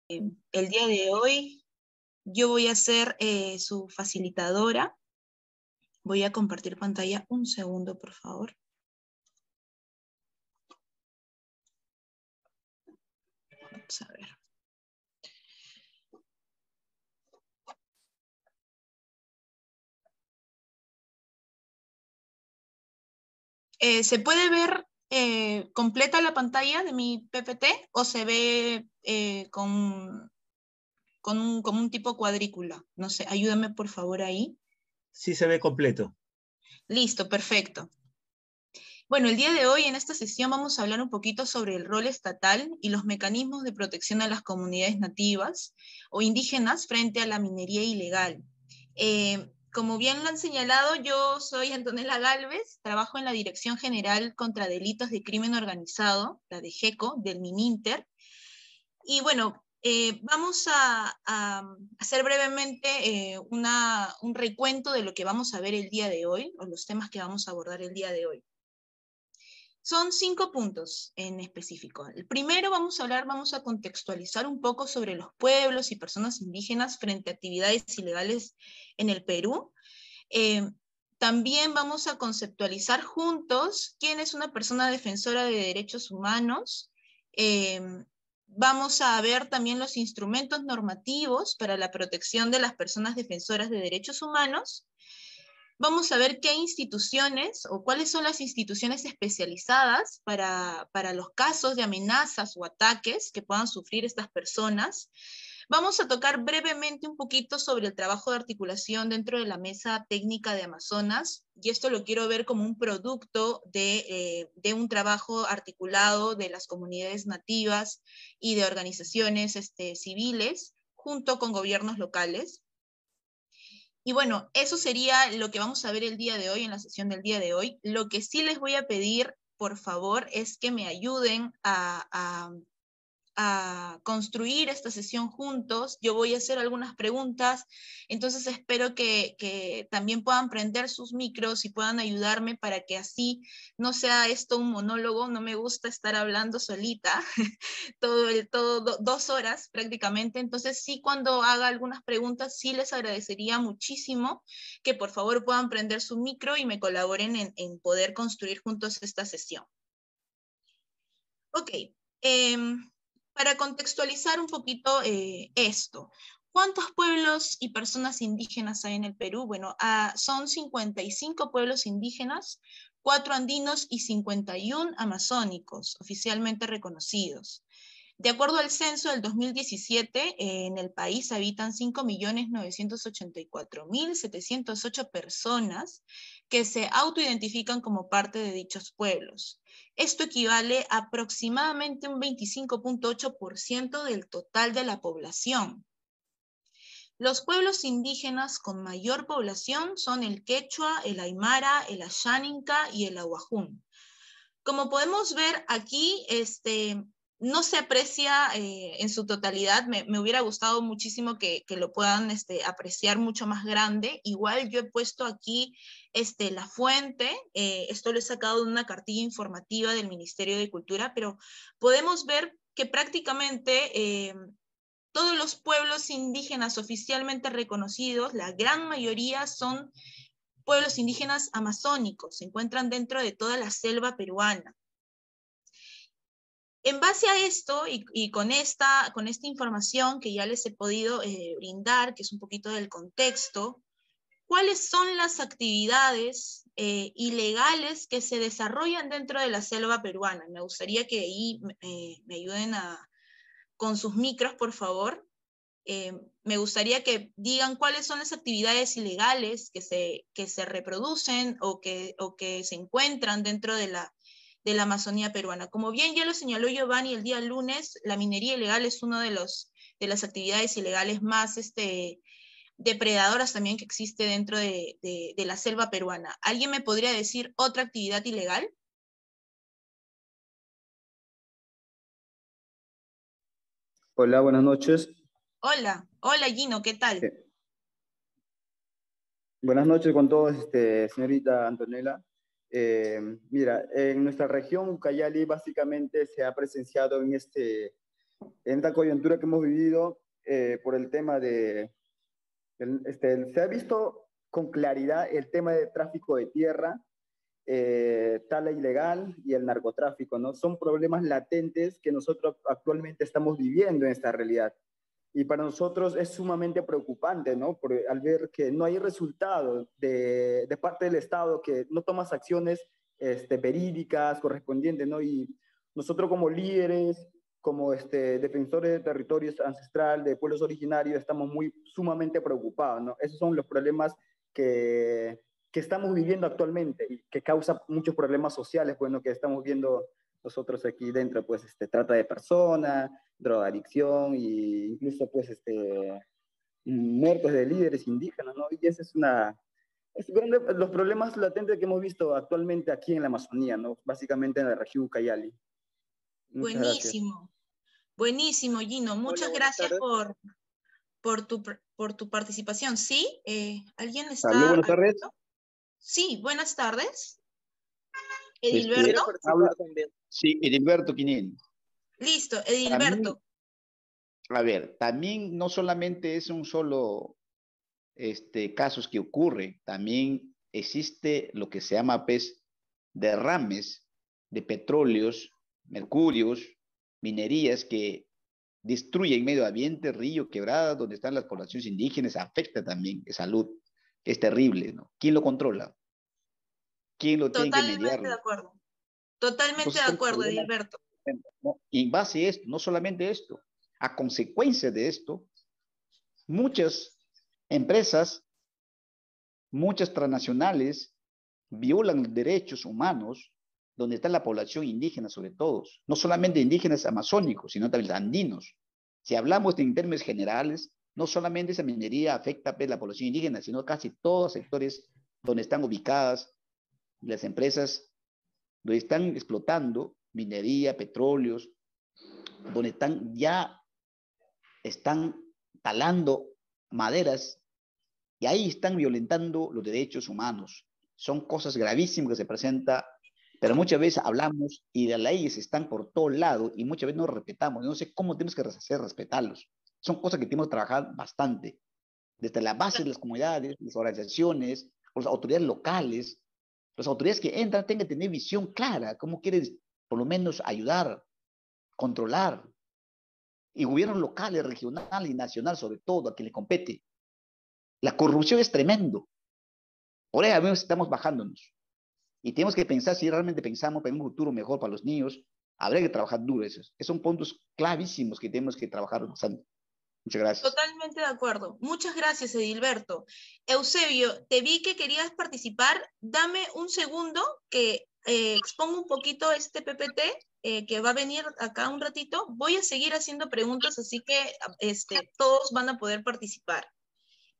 El día de hoy yo voy a ser su facilitadora. Voy a compartir pantalla un segundo, por favor. Vamos a ver. ¿Se puede ver completa la pantalla de mi PPT o se ve como un tipo cuadrícula? No sé, ayúdame por favor ahí. Sí se ve completo. Listo, perfecto. Bueno, el día de hoy en esta sesión vamos a hablar un poquito sobre el rol estatal y los mecanismos de protección a las comunidades nativas o indígenas frente a la minería ilegal. Como bien lo han señalado, yo soy Antonella Gálvez, trabajo en la Dirección General contra Delitos de Crimen Organizado, la de GECO, del MININTER. Y bueno, vamos a hacer brevemente un recuento de lo que vamos a ver el día de hoy, o los temas que vamos a abordar el día de hoy. Son 5 puntos en específico. El primero vamos a contextualizar un poco sobre los pueblos y personas indígenas frente a actividades ilegales en el Perú. También vamos a conceptualizar juntos quién es una persona defensora de derechos humanos. Vamos a ver también los instrumentos normativos para la protección de las personas defensoras de derechos humanos. Vamos a ver qué instituciones o cuáles son las instituciones especializadas para los casos de amenazas o ataques que puedan sufrir estas personas. Vamos a tocar brevemente un poquito sobre el trabajo de articulación dentro de la Mesa Técnica de Amazonas, y esto lo quiero ver como un producto de un trabajo articulado de las comunidades nativas y de organizaciones civiles junto con gobiernos locales. Y bueno, eso sería lo que vamos a ver el día de hoy, en la sesión del día de hoy. Lo que sí les voy a pedir, por favor, es que me ayuden a construir esta sesión juntos. Yo voy a hacer algunas preguntas, entonces espero que también puedan prender sus micros y puedan ayudarme para que así no sea esto un monólogo. No me gusta estar hablando solita todo 2 horas prácticamente. Entonces sí, cuando haga algunas preguntas, sí les agradecería muchísimo que por favor puedan prender su micro y me colaboren en poder construir juntos esta sesión. Ok, para contextualizar un poquito esto, ¿cuántos pueblos y personas indígenas hay en el Perú? Bueno, son 55 pueblos indígenas, 4 andinos y 51 amazónicos oficialmente reconocidos. De acuerdo al censo del 2017, en el país habitan 5.984.708 personas que se autoidentifican como parte de dichos pueblos. Esto equivale a aproximadamente un 25.8% del total de la población. Los pueblos indígenas con mayor población son el quechua, el aymara, el asháninca y el ahuajún. Como podemos ver aquí, no se aprecia en su totalidad. Me hubiera gustado muchísimo que lo puedan apreciar mucho más grande. Igual yo he puesto aquí la fuente, esto lo he sacado de una cartilla informativa del Ministerio de Cultura, pero podemos ver que prácticamente todos los pueblos indígenas oficialmente reconocidos, la gran mayoría son pueblos indígenas amazónicos, se encuentran dentro de toda la selva peruana. En base a esto y con esta información que ya les he podido brindar, que es un poquito del contexto, ¿cuáles son las actividades ilegales que se desarrollan dentro de la selva peruana? Me gustaría que ahí me ayuden con sus micros, por favor. Me gustaría que digan cuáles son las actividades ilegales que se reproducen o que se encuentran dentro de la Amazonía peruana. Como bien ya lo señaló Giovanni el día lunes, la minería ilegal es una de las actividades ilegales más depredadoras también que existe dentro de la selva peruana. ¿Alguien me podría decir otra actividad ilegal? Hola, buenas noches. Hola, hola Gino, ¿qué tal? Buenas noches con todos, señorita Antonella. Mira, en nuestra región, Ucayali, básicamente se ha presenciado en esta coyuntura que hemos vivido por el tema se ha visto con claridad el tema del tráfico de tierra, tala ilegal y el narcotráfico, ¿no? Son problemas latentes que nosotros actualmente estamos viviendo en esta realidad. Y para nosotros es sumamente preocupante, ¿no? Al ver que no hay resultados de parte del Estado, que no tomas acciones verídicas, correspondientes, ¿no? Y nosotros como líderes, como defensores de territorios ancestral, de pueblos originarios, estamos sumamente preocupados, ¿no? Esos son los problemas que estamos viviendo actualmente y que causa muchos problemas sociales, bueno, que estamos viendo nosotros aquí dentro, pues, trata de personas, drogadicción e incluso, pues, muertos de líderes indígenas, ¿no? Y ese los problemas latentes que hemos visto actualmente aquí en la Amazonía, ¿no? Básicamente en la región Ucayali. Muchas gracias. Buenísimo, buenísimo, Gino. Muchas gracias por tu participación. ¿Sí? ¿Alguien está Aló, buenas al tardes. tanto? Sí, buenas tardes. Quisiera Edilberto. participar también. Sí, Edilberto Quinel. Listo, Edilberto. A ver, también no solamente es un solo casos que ocurre, también existe lo que se llama pues, derrames de petróleos, mercurios, minerías que destruyen medio ambiente, río, quebradas, donde están las poblaciones indígenas, afecta también la salud. Es terrible, ¿no? ¿Quién lo controla? ¿Quién lo tiene que mediar? Totalmente de acuerdo. Totalmente de acuerdo, Edilberto. ¿No? Y en base a esto, no solamente esto, a consecuencia de esto, muchas empresas, muchas transnacionales violan los derechos humanos donde está la población indígena sobre todo, no solamente indígenas amazónicos, sino también andinos. Si hablamos en términos generales, no solamente esa minería afecta a la población indígena, sino casi todos los sectores donde están ubicadas las empresas, donde están explotando minería, petróleos, donde están talando maderas y ahí están violentando los derechos humanos. Son cosas gravísimas que se presentan, pero muchas veces hablamos y las leyes están por todo lado y muchas veces no respetamos. No sé cómo tenemos que hacer respetarlos. Son cosas que tenemos que trabajar bastante, desde la base de las comunidades, las organizaciones, las autoridades locales. Las autoridades que entran tienen que tener visión clara, cómo quieren por lo menos ayudar, controlar. Y gobiernos locales, regional y nacional, sobre todo, a quien le compete. La corrupción es tremendo. Por ahí a veces estamos bajándonos. Y tenemos que pensar, si realmente pensamos en un futuro mejor para los niños, habrá que trabajar duro esos. Esos son puntos clavísimos que tenemos que trabajar bastante. Muchas gracias. Totalmente de acuerdo. Muchas gracias, Edilberto. Eusebio, te vi que querías participar. Dame un segundo que expongo un poquito este PPT que va a venir acá un ratito. Voy a seguir haciendo preguntas, así que todos van a poder participar.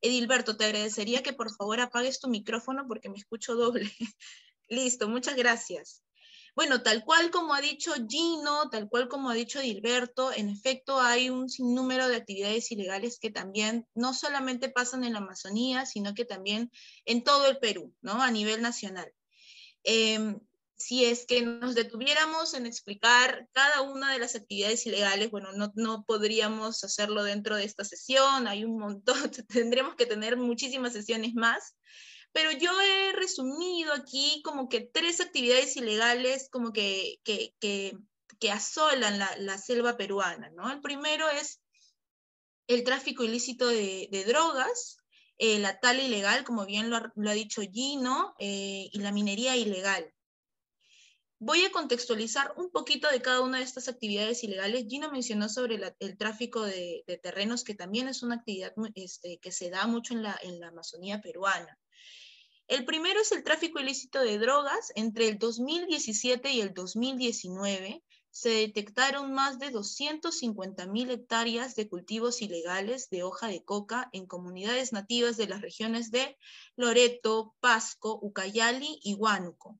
Edilberto, te agradecería que por favor apagues tu micrófono porque me escucho doble. Listo, muchas gracias. Bueno, tal cual como ha dicho Gino, tal cual como ha dicho Edilberto, en efecto hay un sinnúmero de actividades ilegales que también no solamente pasan en la Amazonía, sino que también en todo el Perú, ¿no? A nivel nacional. Si es que nos detuviéramos en explicar cada una de las actividades ilegales, bueno, no podríamos hacerlo dentro de esta sesión, hay un montón, tendremos que tener muchísimas sesiones más, pero yo he resumido aquí como que 3 actividades ilegales como que asolan la selva peruana, ¿no? El primero es el tráfico ilícito de drogas, la tala ilegal, como bien lo ha dicho Gino, y la minería ilegal. Voy a contextualizar un poquito de cada una de estas actividades ilegales. Gino mencionó sobre el tráfico de terrenos, que también es una actividad que se da mucho en la Amazonía peruana. El primero es el tráfico ilícito de drogas. Entre el 2017 y el 2019 se detectaron más de 250.000 hectáreas de cultivos ilegales de hoja de coca en comunidades nativas de las regiones de Loreto, Pasco, Ucayali y Huánuco.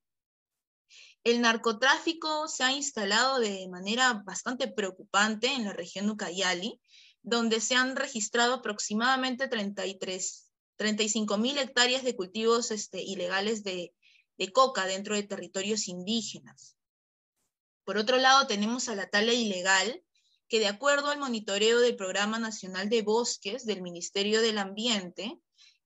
El narcotráfico se ha instalado de manera bastante preocupante en la región Ucayali, donde se han registrado aproximadamente 35.000 hectáreas de cultivos ilegales de coca dentro de territorios indígenas. Por otro lado, tenemos a la tala ilegal, que de acuerdo al monitoreo del Programa Nacional de Bosques del Ministerio del Ambiente,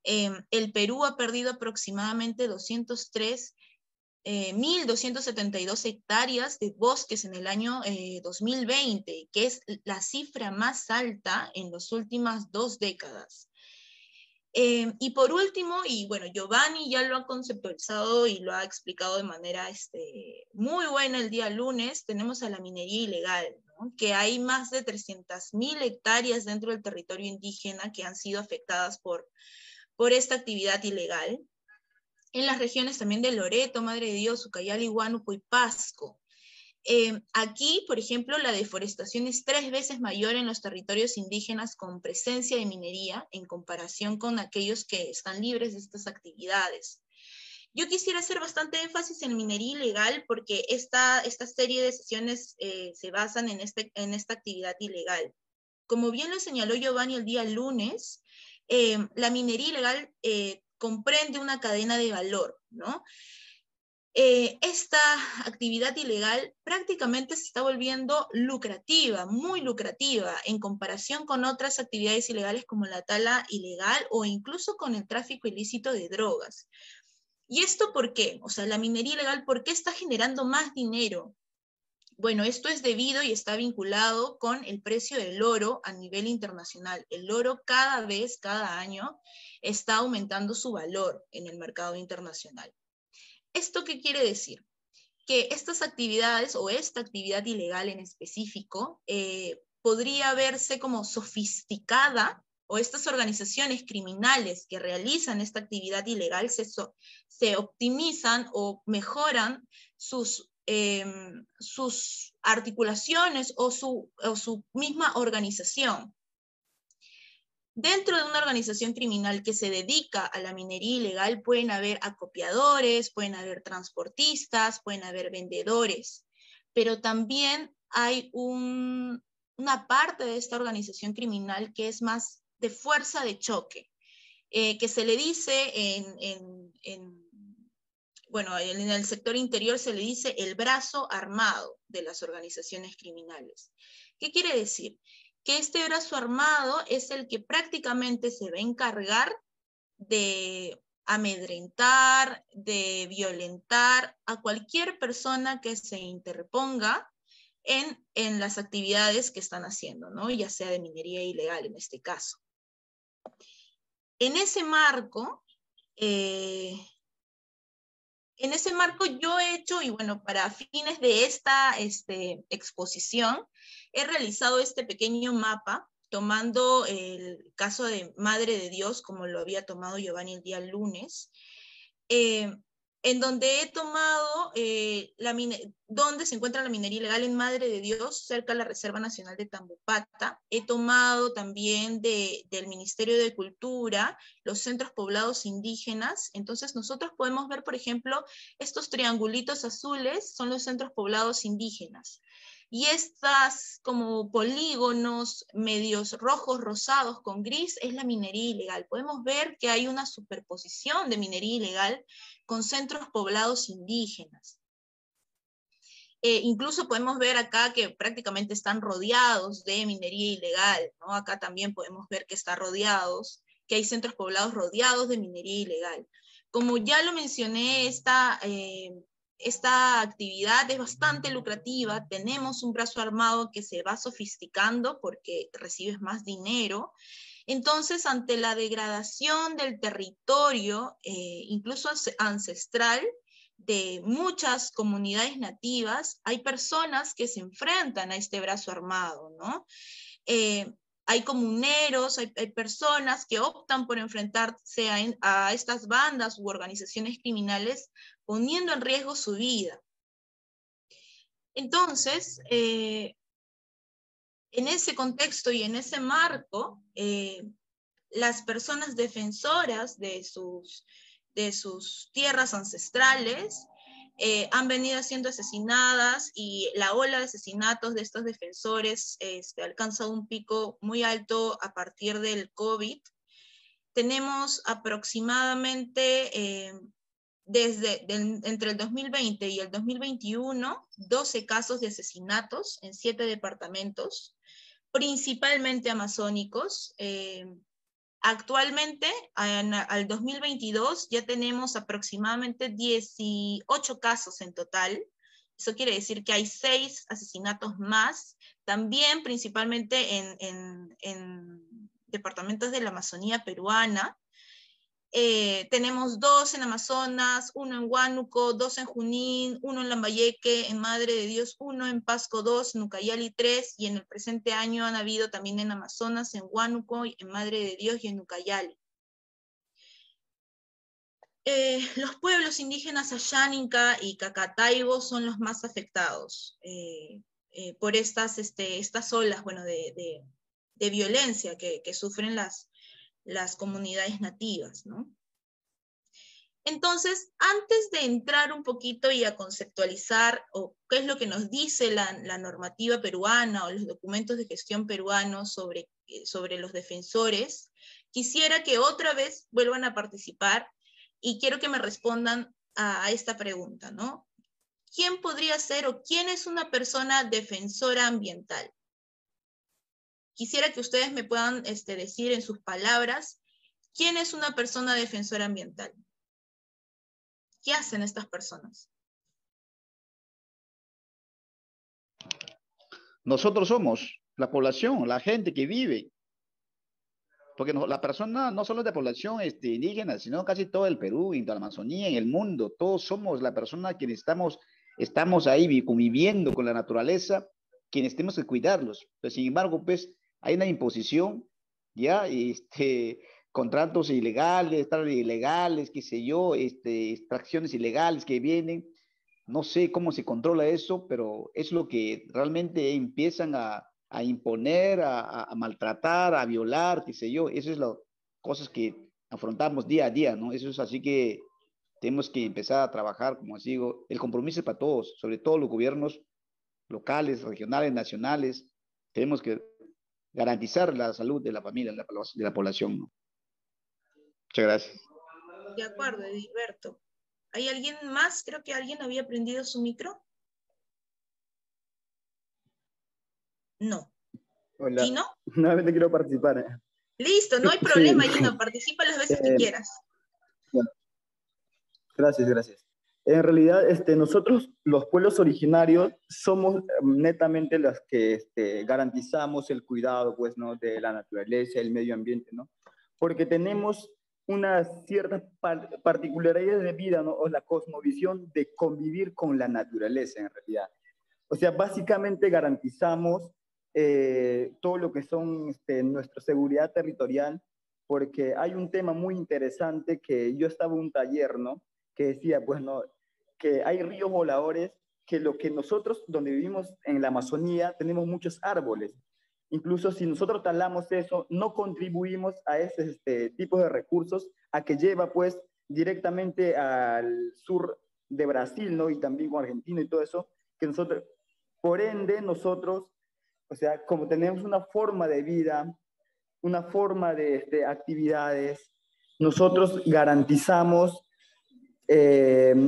el Perú ha perdido aproximadamente 1.272 hectáreas de bosques en el año 2020, que es la cifra más alta en las últimas 2 décadas. Y por último, y bueno, Giovanni ya lo ha conceptualizado y lo ha explicado de manera muy buena el día lunes, tenemos a la minería ilegal, ¿no? Que hay más de 300.000 hectáreas dentro del territorio indígena que han sido afectadas por esta actividad ilegal, en las regiones también de Loreto, Madre de Dios, Ucayali, Huánuco y Pasco. Aquí, por ejemplo, la deforestación es 3 veces mayor en los territorios indígenas con presencia de minería en comparación con aquellos que están libres de estas actividades. Yo quisiera hacer bastante énfasis en minería ilegal porque esta serie de sesiones se basan en esta actividad ilegal. Como bien lo señaló Giovanni el día lunes, la minería ilegal comprende una cadena de valor, ¿no? Esta actividad ilegal prácticamente se está volviendo lucrativa, muy lucrativa, en comparación con otras actividades ilegales como la tala ilegal o incluso con el tráfico ilícito de drogas. ¿Y esto por qué? O sea, la minería ilegal, ¿por qué está generando más dinero? Bueno, esto es debido y está vinculado con el precio del oro a nivel internacional. El oro cada año, está aumentando su valor en el mercado internacional. ¿Esto qué quiere decir? Que estas actividades o esta actividad ilegal en específico podría verse como sofisticada, o estas organizaciones criminales que realizan esta actividad ilegal se optimizan o mejoran sus articulaciones o su misma organización. Dentro de una organización criminal que se dedica a la minería ilegal pueden haber acopiadores, pueden haber transportistas, pueden haber vendedores, pero también hay una parte de esta organización criminal que es más de fuerza de choque, que se le dice en el sector interior se le dice el brazo armado de las organizaciones criminales. ¿Qué quiere decir? Que este brazo armado es el que prácticamente se va a encargar de amedrentar, de violentar a cualquier persona que se interponga en las actividades que están haciendo, ¿no? Ya sea de minería ilegal en este caso. En ese marco yo he hecho, y bueno, para fines de esta exposición, he realizado este pequeño mapa, tomando el caso de Madre de Dios, como lo había tomado Giovanni el día lunes, en donde he tomado donde se encuentra la minería ilegal en Madre de Dios, cerca de la Reserva Nacional de Tambopata. He tomado también del Ministerio de Cultura, los centros poblados indígenas. Entonces nosotros podemos ver, por ejemplo, estos triangulitos azules son los centros poblados indígenas. Y estas como polígonos medios rojos, rosados con gris es la minería ilegal. Podemos ver que hay una superposición de minería ilegal con centros poblados indígenas. Incluso podemos ver acá que prácticamente están rodeados de minería ilegal, ¿no? Acá también podemos ver que están rodeados, que hay centros poblados rodeados de minería ilegal. Como ya lo mencioné, esta actividad es bastante lucrativa, tenemos un brazo armado que se va sofisticando porque recibes más dinero. Entonces, ante la degradación del territorio, incluso ancestral, de muchas comunidades nativas, hay personas que se enfrentan a este brazo armado, ¿no? Hay comuneros, hay personas que optan por enfrentarse a estas bandas u organizaciones criminales poniendo en riesgo su vida. Entonces, en ese contexto y en ese marco, las personas defensoras de sus tierras ancestrales han venido siendo asesinadas, y la ola de asesinatos de estos defensores ha alcanzado un pico muy alto a partir del COVID. Tenemos aproximadamente entre el 2020 y el 2021, 12 casos de asesinatos en 7 departamentos. principalmente amazónicos. Actualmente, al 2022, ya tenemos aproximadamente 18 casos en total. Eso quiere decir que hay 6 asesinatos más, también principalmente en departamentos de la Amazonía peruana. Tenemos 2 en Amazonas, 1 en Huánuco, 2 en Junín, 1 en Lambayeque, en Madre de Dios 1, en Pasco 2, en Ucayali 3, y en el presente año han habido también en Amazonas, en Huánuco, en Madre de Dios y en Ucayali. Los pueblos indígenas Asháninka y Cacataibo son los más afectados por estas olas, bueno, de violencia que sufren las comunidades nativas, ¿no? Entonces, antes de entrar un poquito y a conceptualizar o qué es lo que nos dice la normativa peruana o los documentos de gestión peruanos sobre los defensores, quisiera que otra vez vuelvan a participar y quiero que me respondan a esta pregunta, ¿no? ¿Quién podría ser o quién es una persona defensora ambiental? Quisiera que ustedes me puedan decir en sus palabras, ¿quién es una persona defensora ambiental? ¿Qué hacen estas personas? Nosotros somos la población, la gente que vive. Porque no, la persona no solo es de población indígena, sino casi todo el Perú, en toda la Amazonía, en el mundo. todos somos la persona quienes estamos ahí conviviendo con la naturaleza, quienes tenemos que cuidarlos. Pero sin embargo, pues hay una imposición, ya, contratos ilegales, tales ilegales, qué sé yo, extracciones ilegales que vienen. No sé cómo se controla eso, pero es lo que realmente empiezan a imponer, a maltratar, a violar, qué sé yo. Esas son las cosas que afrontamos día a día, ¿no? Eso es así que tenemos que empezar a trabajar, como os digo, el compromiso es para todos, sobre todo los gobiernos locales, regionales, nacionales. Tenemos que garantizar la salud de la familia, de la población, ¿no? Muchas gracias. De acuerdo, Edilberto. ¿Hay alguien más? Creo que alguien había prendido su micro. No. Hola. ¿Gino? Nuevamente quiero participar. Listo, no hay problema, Gino. Participa las veces que quieras. Bueno, gracias. En realidad, nosotros, los pueblos originarios, somos netamente los que garantizamos el cuidado, pues, ¿no? De la naturaleza, el medio ambiente, ¿no? Porque tenemos unas ciertas particularidades de vida, ¿no? O la cosmovisión de convivir con la naturaleza, en realidad. O sea, básicamente garantizamos todo lo que son nuestra seguridad territorial, porque hay un tema muy interesante que yo estaba en un taller, ¿no? Que decía, pues, ¿no? Que hay ríos voladores, que lo que nosotros, donde vivimos en la Amazonía, tenemos muchos árboles. Incluso si nosotros talamos eso, no contribuimos a ese tipo de recursos, a que lleva, pues, directamente al sur de Brasil, ¿no? Y también con Argentina y todo eso, que nosotros, por ende, nosotros, o sea, como tenemos una forma de vida, una forma de actividades, nosotros garantizamos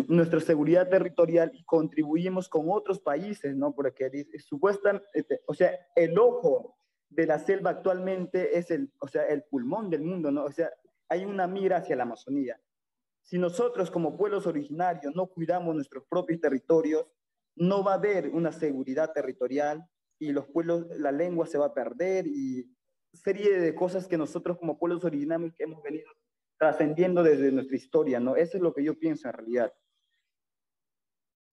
nuestra seguridad territorial y contribuimos con otros países, ¿no? Porque supuestamente, o sea, el ojo de la selva actualmente es o sea, el pulmón del mundo, ¿no? O sea, hay una mira hacia la Amazonía. Si nosotros como pueblos originarios no cuidamos nuestros propios territorios, no va a haber una seguridad territorial y los pueblos, la lengua se va a perder y serie de cosas que nosotros como pueblos originarios que hemos venido trascendiendo desde nuestra historia, ¿no? Eso es lo que yo pienso en realidad.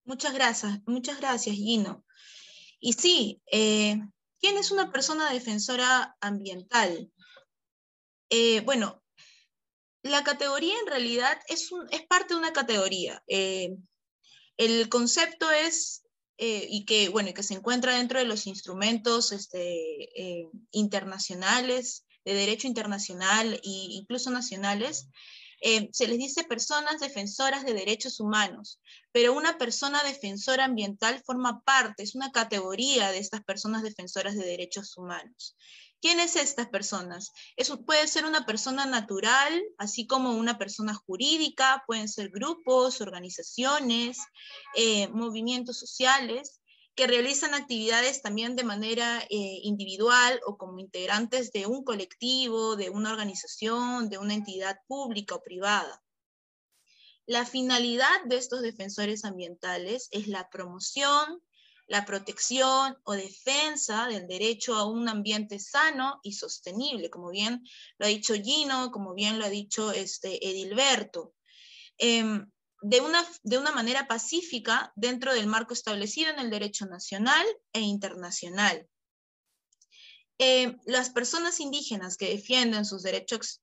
Muchas gracias, Gino. Y sí, ¿quién es una persona defensora ambiental? Bueno, la categoría en realidad es parte de una categoría. El concepto es, y que se encuentra dentro de los instrumentos internacionales, de derecho internacional e incluso nacionales, se les dice personas defensoras de derechos humanos, pero una persona defensora ambiental forma parte, es una categoría de estas personas defensoras de derechos humanos. ¿Quiénes son estas personas? Eso puede ser una persona natural, así como una persona jurídica, pueden ser grupos, organizaciones, movimientos sociales, que realizan actividades también de manera individual o como integrantes de un colectivo, de una organización, de una entidad pública o privada. La finalidad de estos defensores ambientales es la promoción, la protección o defensa del derecho a un ambiente sano y sostenible, como bien lo ha dicho Gino, como bien lo ha dicho Edilberto, de una manera pacífica dentro del marco establecido en el derecho nacional e internacional. Las personas indígenas que defienden sus derechos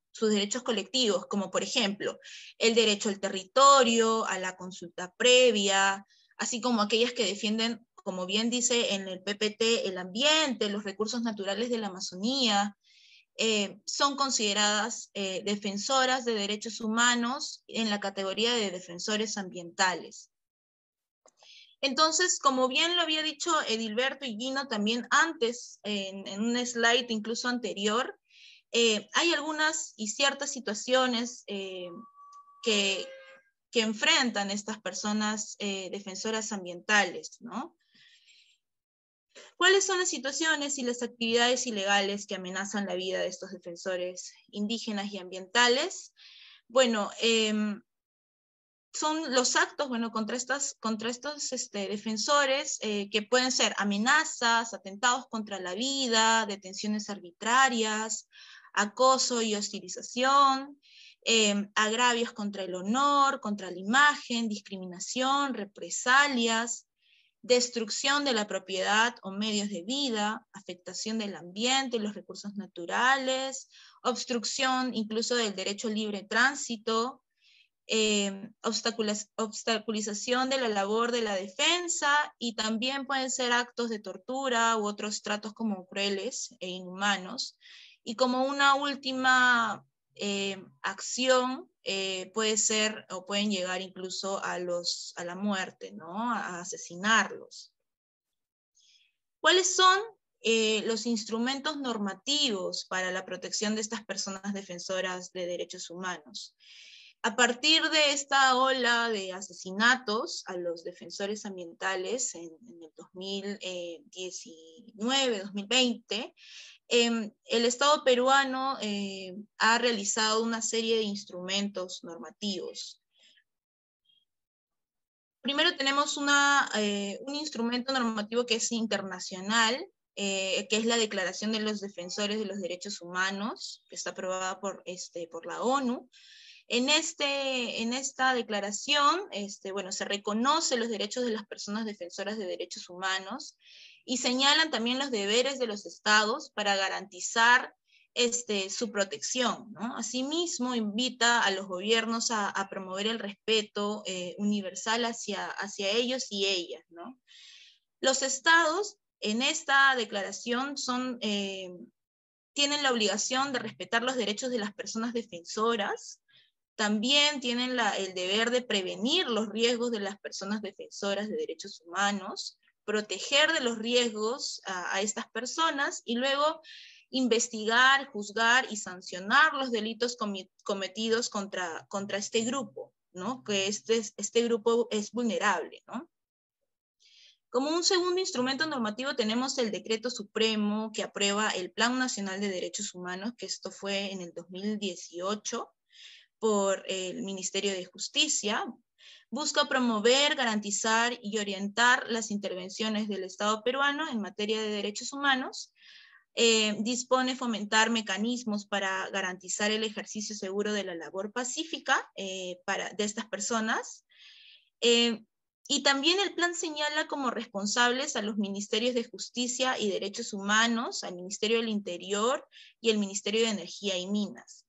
colectivos, como por ejemplo el derecho al territorio, a la consulta previa, así como aquellas que defienden, como bien dice en el PPT, el ambiente, los recursos naturales de la Amazonía, son consideradas defensoras de derechos humanos en la categoría de defensores ambientales. Entonces, como bien lo había dicho Edilberto y Gino también antes, en un slide incluso anterior, hay algunas y ciertas situaciones que enfrentan estas personas defensoras ambientales, ¿no? ¿Cuáles son las situaciones y las actividades ilegales que amenazan la vida de estos defensores indígenas y ambientales? Bueno, son los actos, bueno, contra estos defensores que pueden ser amenazas, atentados contra la vida, detenciones arbitrarias, acoso y hostilización, agravios contra el honor, contra la imagen, discriminación, represalias, destrucción de la propiedad o medios de vida, afectación del ambiente y los recursos naturales, obstrucción incluso del derecho al libre tránsito, obstaculización de la labor de la defensa, y también pueden ser actos de tortura u otros tratos como crueles e inhumanos. Y como una última acción, puede ser o pueden llegar incluso a la muerte, ¿no? A asesinarlos. ¿Cuáles son los instrumentos normativos para la protección de estas personas defensoras de derechos humanos? A partir de esta ola de asesinatos a los defensores ambientales en el 2019, 2020, el Estado peruano ha realizado una serie de instrumentos normativos. Primero tenemos un instrumento normativo que es internacional, que es la Declaración de los Defensores de los Derechos Humanos, que está aprobada por la ONU. En esta declaración, bueno, se reconoce los derechos de las personas defensoras de derechos humanos y señalan también los deberes de los estados para garantizar su protección, ¿no? Asimismo, invita a los gobiernos a promover el respeto universal hacia ellos y ellas, ¿no? Los estados en esta declaración tienen la obligación de respetar los derechos de las personas defensoras. También tienen el deber de prevenir los riesgos de las personas defensoras de derechos humanos, proteger de los riesgos a estas personas y luego investigar, juzgar y sancionar los delitos cometidos contra este grupo, ¿no? Que este grupo es vulnerable, ¿no? Como un segundo instrumento normativo tenemos el Decreto Supremo que aprueba el Plan Nacional de Derechos Humanos, que esto fue en el 2018, por el Ministerio de Justicia. Busca promover, garantizar y orientar las intervenciones del Estado peruano en materia de derechos humanos. Dispone fomentar mecanismos para garantizar el ejercicio seguro de la labor pacífica de estas personas. Y también el plan señala como responsables a los Ministerios de Justicia y Derechos Humanos, al Ministerio del Interior y el Ministerio de Energía y Minas.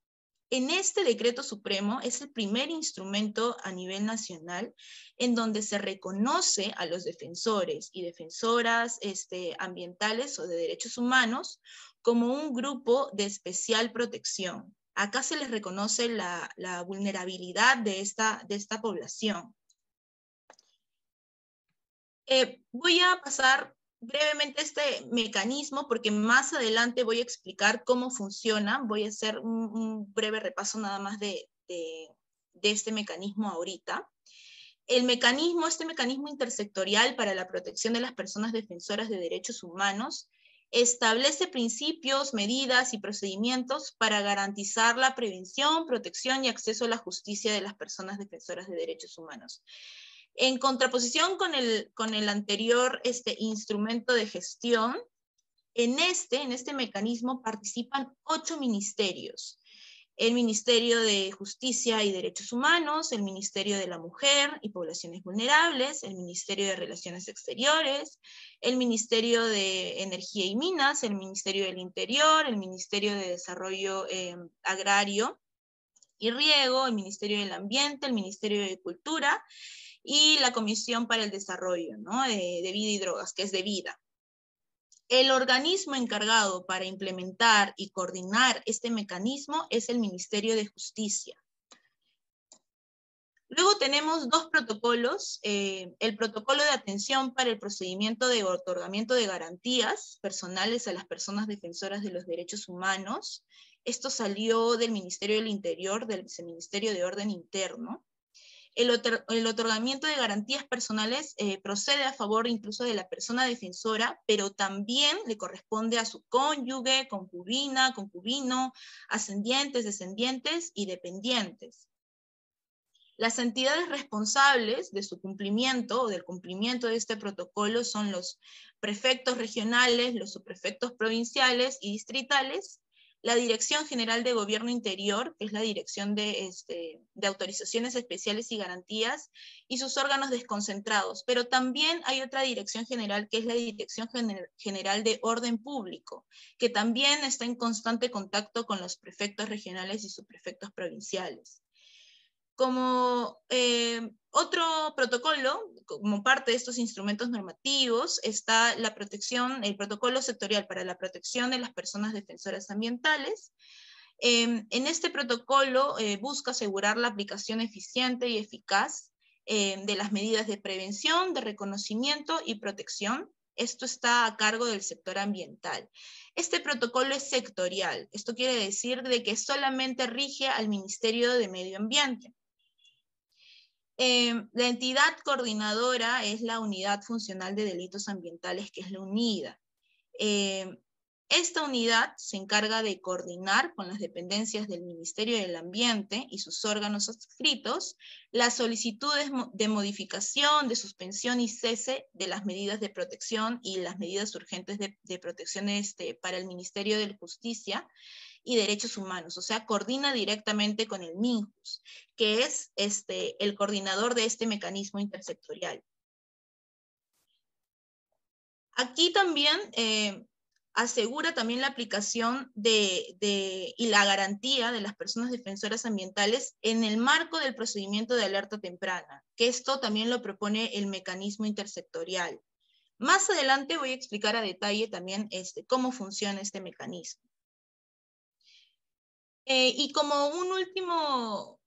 En este decreto supremo es el primer instrumento a nivel nacional en donde se reconoce a los defensores y defensoras ambientales o de derechos humanos como un grupo de especial protección. Acá se les reconoce la vulnerabilidad de esta población. Voy a pasar brevemente este mecanismo porque más adelante voy a explicar cómo funciona. Voy a hacer un breve repaso nada más de este mecanismo ahorita. Este mecanismo intersectorial para la protección de las personas defensoras de derechos humanos establece principios, medidas y procedimientos para garantizar la prevención, protección y acceso a la justicia de las personas defensoras de derechos humanos. En contraposición con el anterior instrumento de gestión, en este mecanismo participan 8 ministerios. El Ministerio de Justicia y Derechos Humanos, el Ministerio de la Mujer y Poblaciones Vulnerables, el Ministerio de Relaciones Exteriores, el Ministerio de Energía y Minas, el Ministerio del Interior, el Ministerio de Desarrollo Agrario y Riego, el Ministerio del Ambiente, el Ministerio de Cultura y la Comisión para el Desarrollo, ¿no? de Vida y Drogas, que es de Vida. El organismo encargado para implementar y coordinar este mecanismo es el Ministerio de Justicia. Luego tenemos 2 protocolos, el protocolo de atención para el procedimiento de otorgamiento de garantías personales a las personas defensoras de los derechos humanos. Esto salió del Ministerio del Interior, del Viceministerio de Orden Interno. El otorgamiento de garantías personales procede a favor incluso de la persona defensora, pero también le corresponde a su cónyuge, concubina, concubino, ascendientes, descendientes y dependientes. Las entidades responsables de su cumplimiento o del cumplimiento de este protocolo son los prefectos regionales, los subprefectos provinciales y distritales, la Dirección General de Gobierno Interior, que es la Dirección de Autorizaciones Especiales y Garantías, y sus órganos desconcentrados. Pero también hay otra dirección general, que es la Dirección General de Orden Público, que también está en constante contacto con los prefectos regionales y subprefectos provinciales. Como otro protocolo, como parte de estos instrumentos normativos, está la protección, el protocolo sectorial para la protección de las personas defensoras ambientales. En este protocolo busca asegurar la aplicación eficiente y eficaz de las medidas de prevención, de reconocimiento y protección. Esto está a cargo del sector ambiental. Este protocolo es sectorial. Esto quiere decir de que solamente rige al Ministerio de Medio Ambiente. La entidad coordinadora es la Unidad Funcional de Delitos Ambientales, que es la UNIDA. Esta unidad se encarga de coordinar con las dependencias del Ministerio del Ambiente y sus órganos adscritos las solicitudes de modificación, de suspensión y cese de las medidas de protección y las medidas urgentes de protección para el Ministerio de Justicia y Derechos Humanos, o sea, coordina directamente con el MINJUS, que es el coordinador de este mecanismo intersectorial. Aquí también asegura también la aplicación y la garantía de las personas defensoras ambientales en el marco del procedimiento de alerta temprana, que esto también lo propone el mecanismo intersectorial. Más adelante voy a explicar a detalle también cómo funciona este mecanismo. Y como un último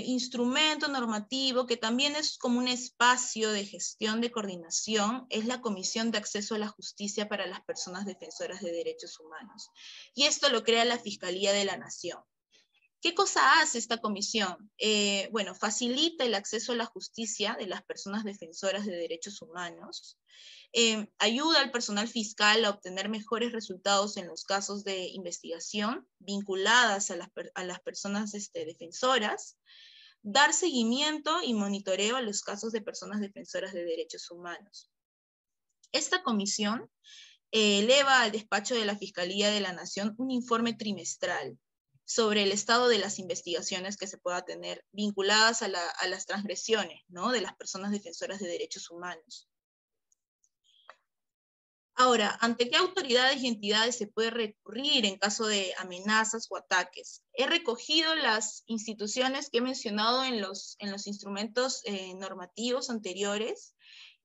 instrumento normativo que también es como un espacio de gestión de coordinación es la Comisión de Acceso a la Justicia para las Personas Defensoras de Derechos Humanos. Y esto lo crea la Fiscalía de la Nación. ¿Qué cosa hace esta comisión? Bueno, facilita el acceso a la justicia de las personas defensoras de derechos humanos, ayuda al personal fiscal a obtener mejores resultados en los casos de investigación vinculadas a las personas defensoras, dar seguimiento y monitoreo a los casos de personas defensoras de derechos humanos. Esta comisión eleva al despacho de la Fiscalía de la Nación un informe trimestral sobre el estado de las investigaciones que se pueda tener vinculadas a las transgresiones, ¿no?, de las personas defensoras de derechos humanos. Ahora, ¿ante qué autoridades y entidades se puede recurrir en caso de amenazas o ataques? He recogido las instituciones que he mencionado en los instrumentos normativos anteriores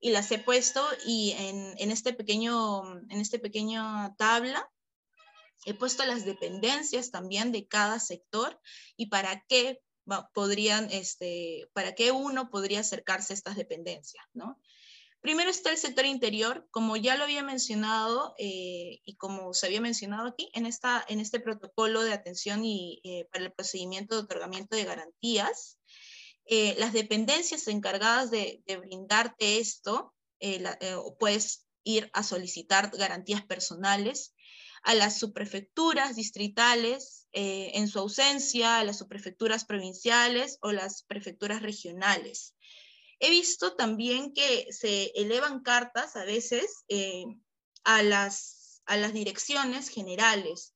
y las he puesto y en esta pequeña tabla he puesto las dependencias también de cada sector y para qué uno podría acercarse a estas dependencias, ¿no? Primero está el sector interior, como ya lo había mencionado y como se había mencionado aquí, en este protocolo de atención y para el procedimiento de otorgamiento de garantías. las dependencias encargadas de brindarte esto, puedes ir a solicitar garantías personales a las subprefecturas distritales, en su ausencia, a las subprefecturas provinciales o las prefecturas regionales. He visto también que se elevan cartas a veces a las direcciones generales.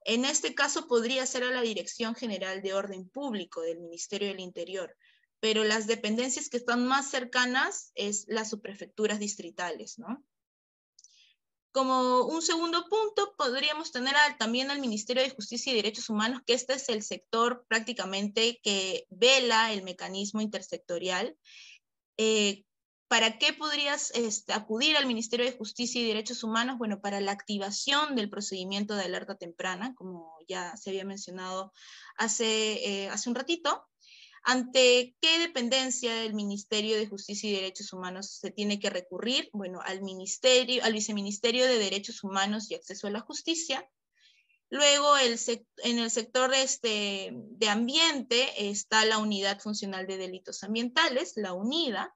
En este caso podría ser a la Dirección General de Orden Público del Ministerio del Interior, pero las dependencias que están más cercanas es las subprefecturas distritales, ¿no? Como un segundo punto, podríamos tener también al Ministerio de Justicia y Derechos Humanos, que este es el sector prácticamente que vela el mecanismo intersectorial. ¿Para qué podrías acudir al Ministerio de Justicia y Derechos Humanos? Bueno, para la activación del procedimiento de alerta temprana, como ya se había mencionado hace un ratito. ¿Ante qué dependencia del Ministerio de Justicia y Derechos Humanos se tiene que recurrir? Bueno, al Viceministerio de Derechos Humanos y Acceso a la Justicia. Luego, en el sector de ambiente está la Unidad Funcional de Delitos Ambientales, la UNIDA.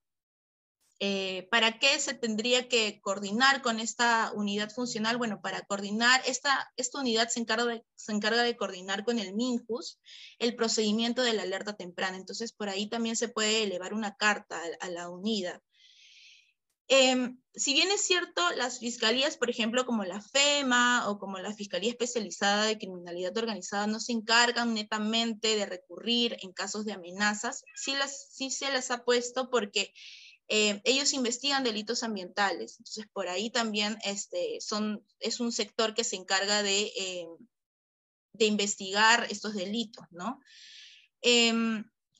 ¿Para qué se tendría que coordinar con esta unidad funcional? Bueno, para coordinar, esta unidad se encarga de coordinar con el MINJUS el procedimiento de la alerta temprana. Entonces, por ahí también se puede elevar una carta a la unidad. Si bien es cierto, las fiscalías, por ejemplo, como la FEMA o como la Fiscalía Especializada de Criminalidad Organizada, no se encargan netamente de recurrir en casos de amenazas, sí se las ha puesto porque ellos investigan delitos ambientales. Entonces, por ahí también es un sector que se encarga de investigar estos delitos, ¿no?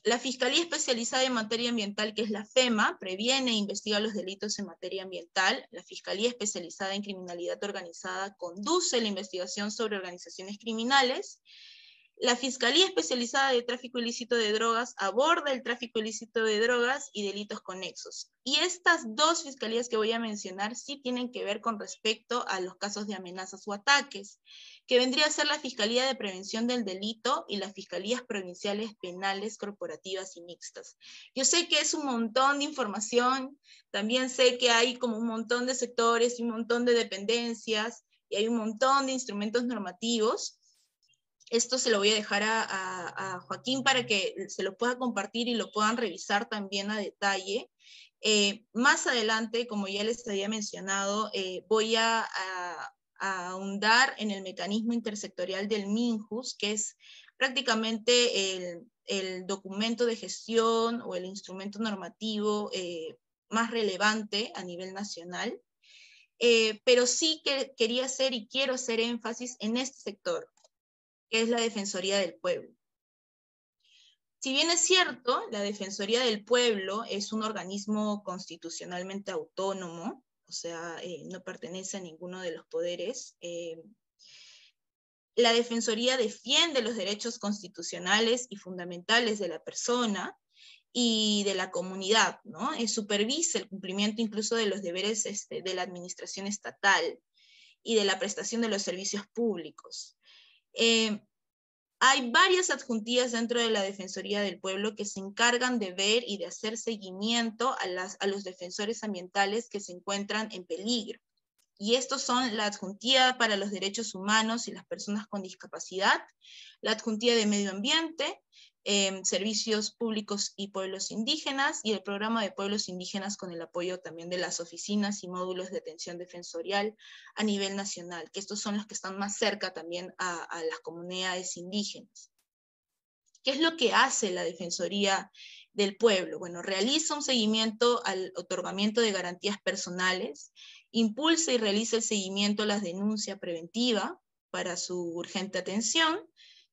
La Fiscalía Especializada en Materia Ambiental, que es la FEMA, previene e investiga los delitos en materia ambiental. La Fiscalía Especializada en Criminalidad Organizada conduce la investigación sobre organizaciones criminales. La Fiscalía Especializada de Tráfico Ilícito de Drogas aborda el tráfico ilícito de drogas y delitos conexos. Y estas dos fiscalías que voy a mencionar sí tienen que ver con respecto a los casos de amenazas o ataques, que vendría a ser la Fiscalía de Prevención del Delito y las Fiscalías Provinciales Penales, Corporativas y Mixtas. Yo sé que es un montón de información, también sé que hay como un montón de sectores y un montón de dependencias, y hay un montón de instrumentos normativos. Esto se lo voy a dejar a Joaquín para que se lo pueda compartir y lo puedan revisar también a detalle. Más adelante, como ya les había mencionado, voy a ahondar en el mecanismo intersectorial del MINJUS, que es prácticamente el documento de gestión o el instrumento normativo más relevante a nivel nacional. Pero sí que quería hacer y quiero hacer énfasis en este sector, que es la Defensoría del Pueblo. Si bien es cierto, la Defensoría del Pueblo es un organismo constitucionalmente autónomo, o sea, no pertenece a ninguno de los poderes, la Defensoría defiende los derechos constitucionales y fundamentales de la persona y de la comunidad, ¿no? Supervisa el cumplimiento incluso de los deberes de la administración estatal y de la prestación de los servicios públicos. Hay varias adjuntías dentro de la Defensoría del Pueblo que se encargan de ver y de hacer seguimiento a los defensores ambientales que se encuentran en peligro. Y estos son la Adjuntía para los Derechos Humanos y las Personas con Discapacidad, la Adjuntía de Medio Ambiente, Servicios Públicos y Pueblos Indígenas, y el Programa de Pueblos Indígenas con el apoyo también de las oficinas y módulos de atención defensorial a nivel nacional, que estos son los que están más cerca también a las comunidades indígenas. ¿Qué es lo que hace la Defensoría del Pueblo? Bueno, realiza un seguimiento al otorgamiento de garantías personales, impulsa y realiza el seguimiento a la denuncia preventiva para su urgente atención,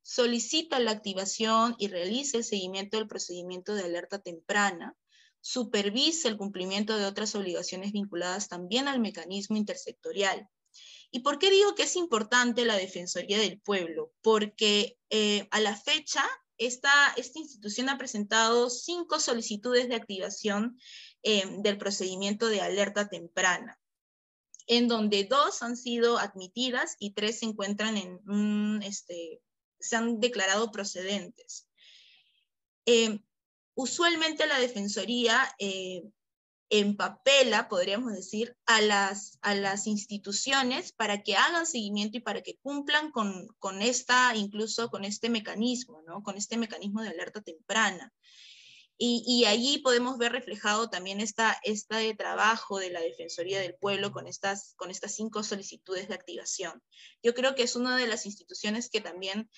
solicita la activación y realiza el seguimiento del procedimiento de alerta temprana, supervisa el cumplimiento de otras obligaciones vinculadas también al mecanismo intersectorial. ¿Y por qué digo que es importante la Defensoría del Pueblo? Porque a la fecha, esta institución ha presentado 5 solicitudes de activación del procedimiento de alerta temprana, en donde 2 han sido admitidas y 3 se encuentran se han declarado procedentes. usualmente la Defensoría empapela, podríamos decir, a las instituciones para que hagan seguimiento y para que cumplan incluso con este mecanismo, ¿no? Con este mecanismo de alerta temprana. Y allí podemos ver reflejado también este trabajo de la Defensoría del Pueblo con estas 5 solicitudes de activación. Yo creo que es una de las instituciones que también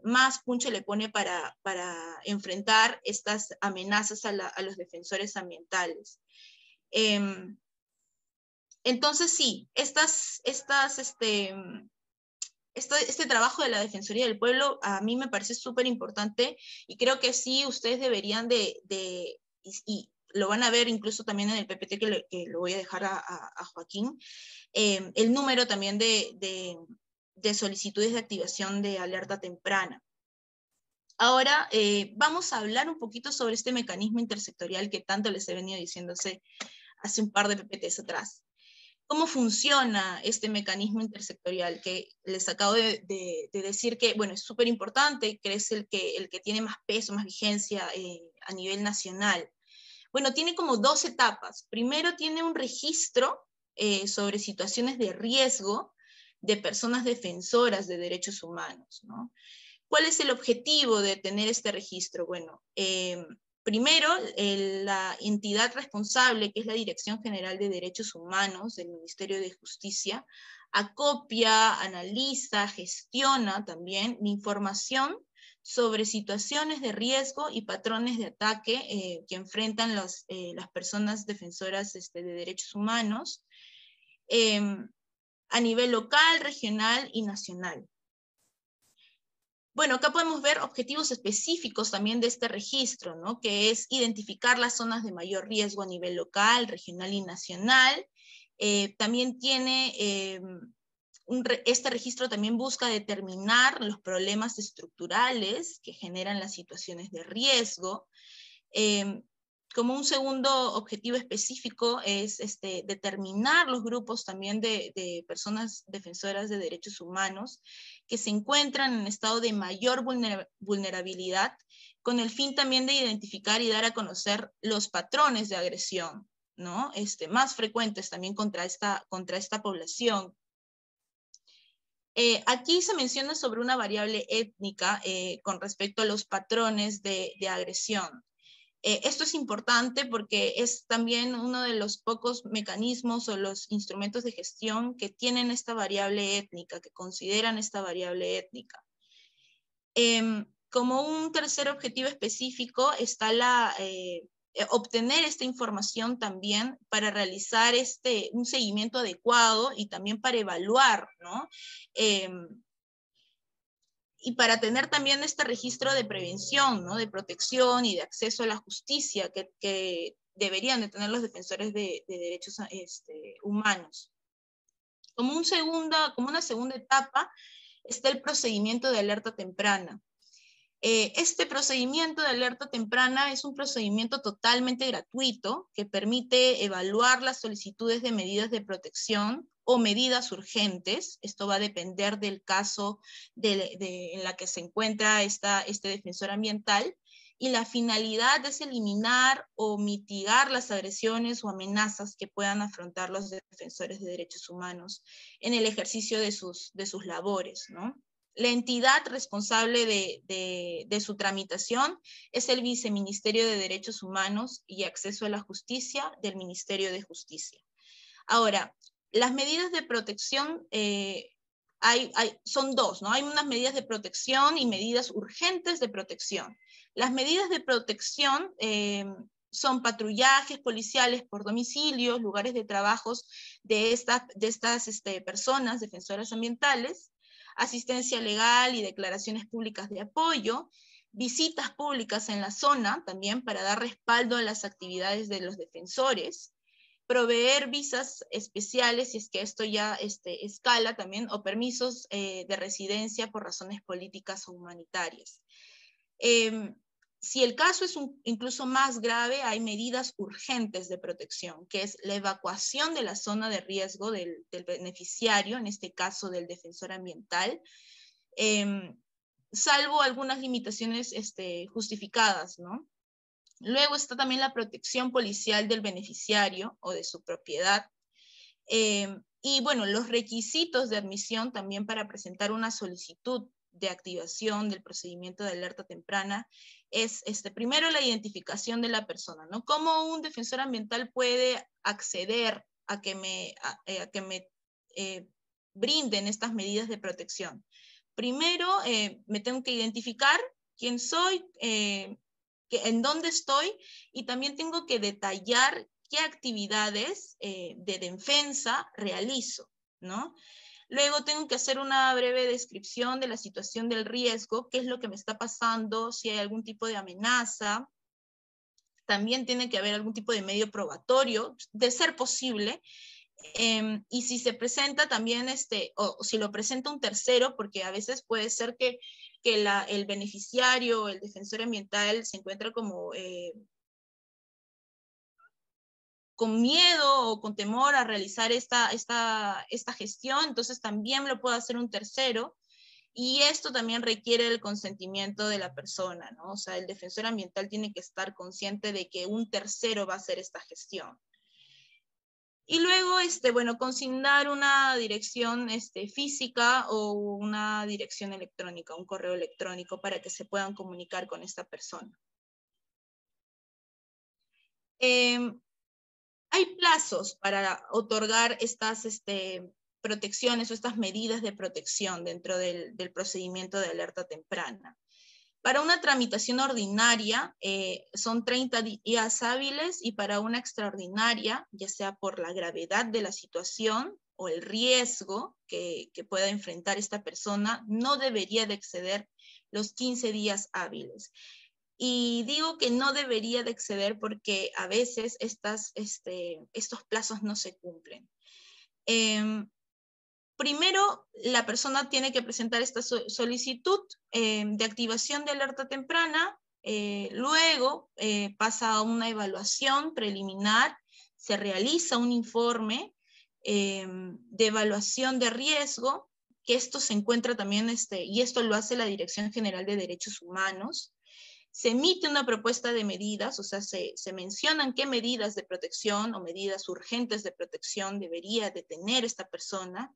más punche le pone para enfrentar estas amenazas a los defensores ambientales. Entonces sí, este trabajo de la Defensoría del Pueblo a mí me parece súper importante y creo que sí ustedes deberían y lo van a ver incluso también en el PPT que lo voy a dejar a Joaquín, el número también de solicitudes de activación de alerta temprana. Ahora vamos a hablar un poquito sobre este mecanismo intersectorial que tanto les he venido diciendo hace un par de PPTs atrás. ¿Cómo funciona este mecanismo intersectorial? Que les acabo de decir que, bueno, es súper importante, que es el que tiene más peso, más vigencia a nivel nacional. Bueno, tiene como 2 etapas. Primero tiene un registro sobre situaciones de riesgo de personas defensoras de derechos humanos, ¿no? ¿Cuál es el objetivo de tener este registro? Bueno, primero, la entidad responsable, que es la Dirección General de Derechos Humanos del Ministerio de Justicia, acopia, analiza, gestiona también información sobre situaciones de riesgo y patrones de ataque que enfrentan las personas defensoras de derechos humanos a nivel local, regional y nacional. Bueno, acá podemos ver objetivos específicos también de este registro, ¿no? Que es identificar las zonas de mayor riesgo a nivel local, regional y nacional. También tiene, este registro también busca determinar los problemas estructurales que generan las situaciones de riesgo. Como un segundo objetivo específico es determinar los grupos también de personas defensoras de derechos humanos que se encuentran en estado de mayor vulnerabilidad, con el fin también de identificar y dar a conocer los patrones de agresión, ¿no? Más frecuentes también contra esta población. Aquí se menciona sobre una variable étnica con respecto a los patrones de agresión. Esto es importante porque es también uno de los pocos mecanismos o los instrumentos de gestión que tienen esta variable étnica, que consideran esta variable étnica. Como un tercer objetivo específico está obtener esta información también para realizar un seguimiento adecuado y también para evaluar, ¿no? Y para tener también este registro de prevención, ¿no? De protección y de acceso a la justicia que deberían de tener los defensores de derechos humanos. Como una segunda etapa está el procedimiento de alerta temprana. Este procedimiento de alerta temprana es un procedimiento totalmente gratuito que permite evaluar las solicitudes de medidas de protección o medidas urgentes. Esto va a depender del caso en la que se encuentra este defensor ambiental, y la finalidad es eliminar o mitigar las agresiones o amenazas que puedan afrontar los defensores de derechos humanos en el ejercicio de sus labores, ¿no? La entidad responsable de su tramitación es el Viceministerio de Derechos Humanos y Acceso a la Justicia del Ministerio de Justicia. Ahora, las medidas de protección son 2, ¿no? Hay unas medidas de protección y medidas urgentes de protección. Las medidas de protección son patrullajes policiales por domicilios, lugares de trabajos de estas personas defensoras ambientales, asistencia legal y declaraciones públicas de apoyo, visitas públicas en la zona también para dar respaldo a las actividades de los defensores, proveer visas especiales si es que esto ya escala también, o permisos de residencia por razones políticas o humanitarias. Si el caso es incluso más grave, hay medidas urgentes de protección, que es la evacuación de la zona de riesgo del beneficiario, en este caso del defensor ambiental, salvo algunas limitaciones justificadas, ¿no? Luego está también la protección policial del beneficiario o de su propiedad. Y bueno, los requisitos de admisión también para presentar una solicitud de activación del procedimiento de alerta temprana es primero la identificación de la persona, ¿no? ¿Cómo un defensor ambiental puede acceder a que me brinden estas medidas de protección? Primero, me tengo que identificar quién soy, en dónde estoy, y también tengo que detallar qué actividades de defensa realizo, ¿no? Luego tengo que hacer una breve descripción de la situación del riesgo, qué es lo que me está pasando, si hay algún tipo de amenaza. También tiene que haber algún tipo de medio probatorio, de ser posible. Y si se presenta también, o si lo presenta un tercero, porque a veces puede ser que el beneficiario, el defensor ambiental se encuentra como con miedo o con temor a realizar esta gestión, entonces también lo puede hacer un tercero, y esto también requiere el consentimiento de la persona, ¿no? O sea, el defensor ambiental tiene que estar consciente de que un tercero va a hacer esta gestión. Y luego, bueno, consignar una dirección física o una dirección electrónica, un correo electrónico para que se puedan comunicar con esta persona. Hay plazos para otorgar estas protecciones o estas medidas de protección dentro del procedimiento de alerta temprana. Para una tramitación ordinaria son 30 días hábiles, y para una extraordinaria, ya sea por la gravedad de la situación o el riesgo que pueda enfrentar esta persona, no debería de exceder los 15 días hábiles. Y digo que no debería de exceder porque a veces estos plazos no se cumplen. Primero, la persona tiene que presentar esta solicitud de activación de alerta temprana, luego pasa a una evaluación preliminar, se realiza un informe de evaluación de riesgo, que esto se encuentra también, y esto lo hace la Dirección General de Derechos Humanos. Se emite una propuesta de medidas, o sea, se mencionan qué medidas de protección o medidas urgentes de protección debería de tener esta persona,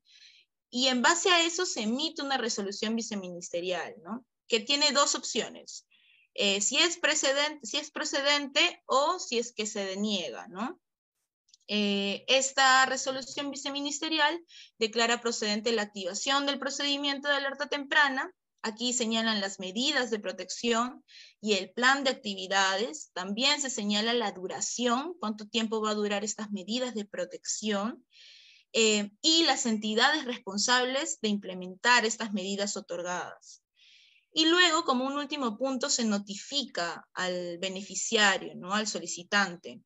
y en base a eso se emite una resolución viceministerial, ¿no? Que tiene dos opciones, si es procedente o si es que se deniega, ¿no? Esta resolución viceministerial declara procedente la activación del procedimiento de alerta temprana. Aquí señalan las medidas de protección y el plan de actividades. También se señala la duración, cuánto tiempo va a durar estas medidas de protección, y las entidades responsables de implementar estas medidas otorgadas. Y luego, como un último punto, se notifica al beneficiario, ¿no? Al solicitante.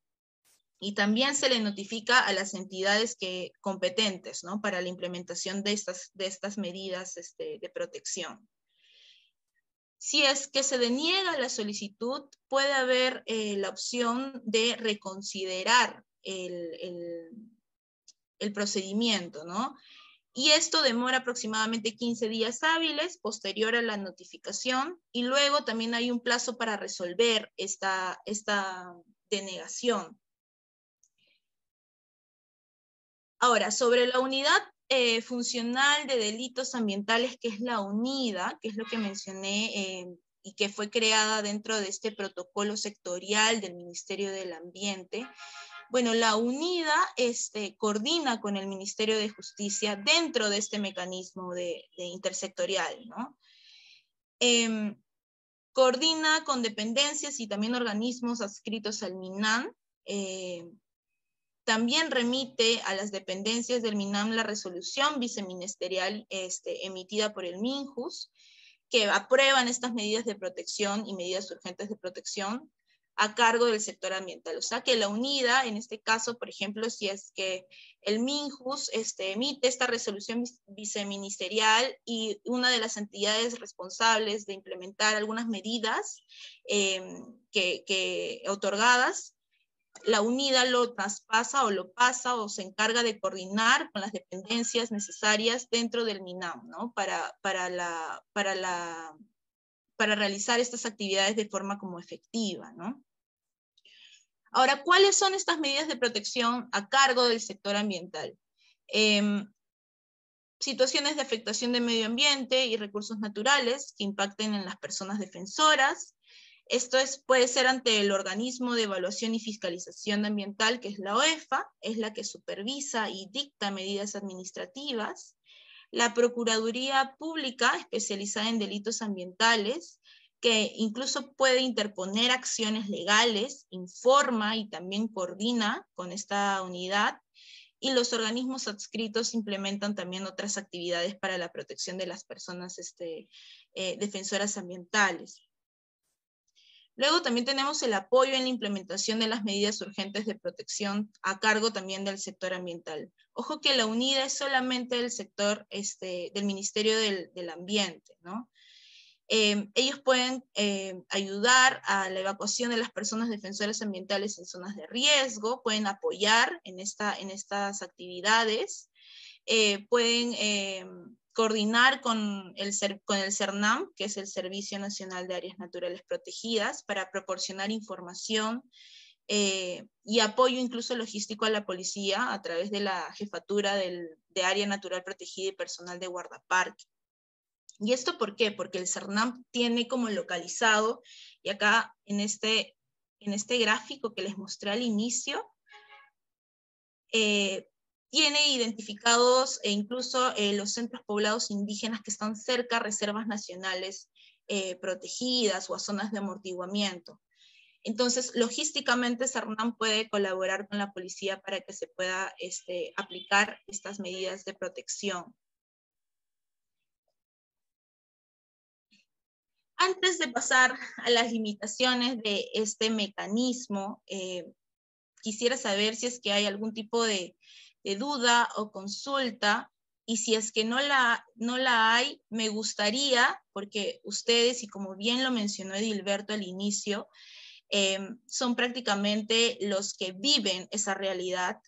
Y también se le notifica a las entidades competentes, ¿no? Para la implementación de estas medidas de protección. Si es que se deniega la solicitud, puede haber la opción de reconsiderar el procedimiento, ¿no? Y esto demora aproximadamente 15 días hábiles posterior a la notificación, y luego también hay un plazo para resolver esta denegación. Ahora, sobre la unidad funcional de delitos ambientales, que es la UNIDA, que es lo que mencioné y que fue creada dentro de este protocolo sectorial del Ministerio del Ambiente. Bueno, la UNIDA coordina con el Ministerio de Justicia dentro de este mecanismo de intersectorial, ¿no? Coordina con dependencias y también organismos adscritos al MINAM. También remite a las dependencias del MINAM la resolución viceministerial emitida por el MINJUS, que aprueban estas medidas de protección y medidas urgentes de protección a cargo del sector ambiental. O sea que la UNIDA, en este caso, por ejemplo, si es que el MINJUS emite esta resolución viceministerial y una de las entidades responsables de implementar algunas medidas otorgadas, la UNIDA lo traspasa o lo pasa o se encarga de coordinar con las dependencias necesarias dentro del MINAM, ¿no? Para realizar estas actividades de forma como efectiva, ¿no? Ahora, ¿cuáles son estas medidas de protección a cargo del sector ambiental? Situaciones de afectación del medio ambiente y recursos naturales que impacten en las personas defensoras. Esto puede ser ante el organismo de evaluación y fiscalización ambiental, que es la OEFA, es la que supervisa y dicta medidas administrativas. La Procuraduría Pública, especializada en delitos ambientales, que incluso puede interponer acciones legales, informa y también coordina con esta unidad. Y los organismos adscritos implementan también otras actividades para la protección de las personas defensoras ambientales. Luego también tenemos el apoyo en la implementación de las medidas urgentes de protección a cargo también del sector ambiental. Ojo que la UNIDA es solamente el sector del Ministerio del Ambiente, ¿no? Ellos pueden ayudar a la evacuación de las personas defensoras ambientales en zonas de riesgo, pueden apoyar en estas actividades, pueden coordinar con el CERNAM, que es el Servicio Nacional de Áreas Naturales Protegidas, para proporcionar información y apoyo incluso logístico a la policía a través de la jefatura de Área Natural Protegida y personal de guardaparque. ¿Y esto por qué? Porque el CERNAM tiene como localizado, y acá en este gráfico que les mostré al inicio, tiene identificados incluso los centros poblados indígenas que están cerca a reservas nacionales protegidas o a zonas de amortiguamiento. Entonces, logísticamente, CERNAM puede colaborar con la policía para que se pueda aplicar estas medidas de protección. Antes de pasar a las limitaciones de este mecanismo, quisiera saber si es que hay algún tipo de duda o consulta, y si es que no la hay, me gustaría, porque ustedes, y como bien lo mencionó Edilberto al inicio, son prácticamente los que viven esa realidad.